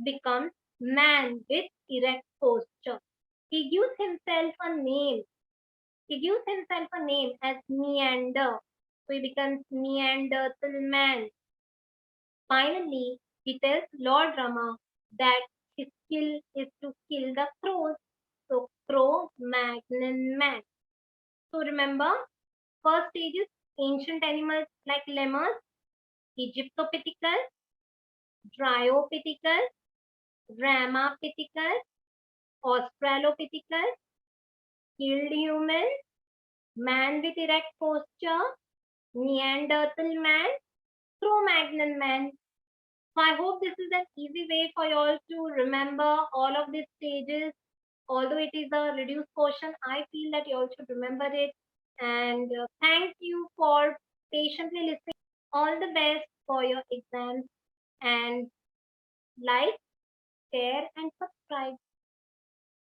becomes man with erect posture. He gives himself a name. He gives himself a name as Neander. So he becomes Neanderthal man. Finally, he tells Lord Rama that his skill is to kill the crows. So, Cro-Magnon man. So, remember, first stage is ancient animals like lemurs, Egyptopithecus, Dryopithecus, Ramapithecus, Australopithecus, skilled human, man with erect posture, Neanderthal man, Cro-Magnon man. So I hope this is an easy way for you all to remember all of these stages. Although it is a reduced portion, I feel that you all should remember it. And thank you for patiently listening. All the best for your exams, and like, share, and subscribe.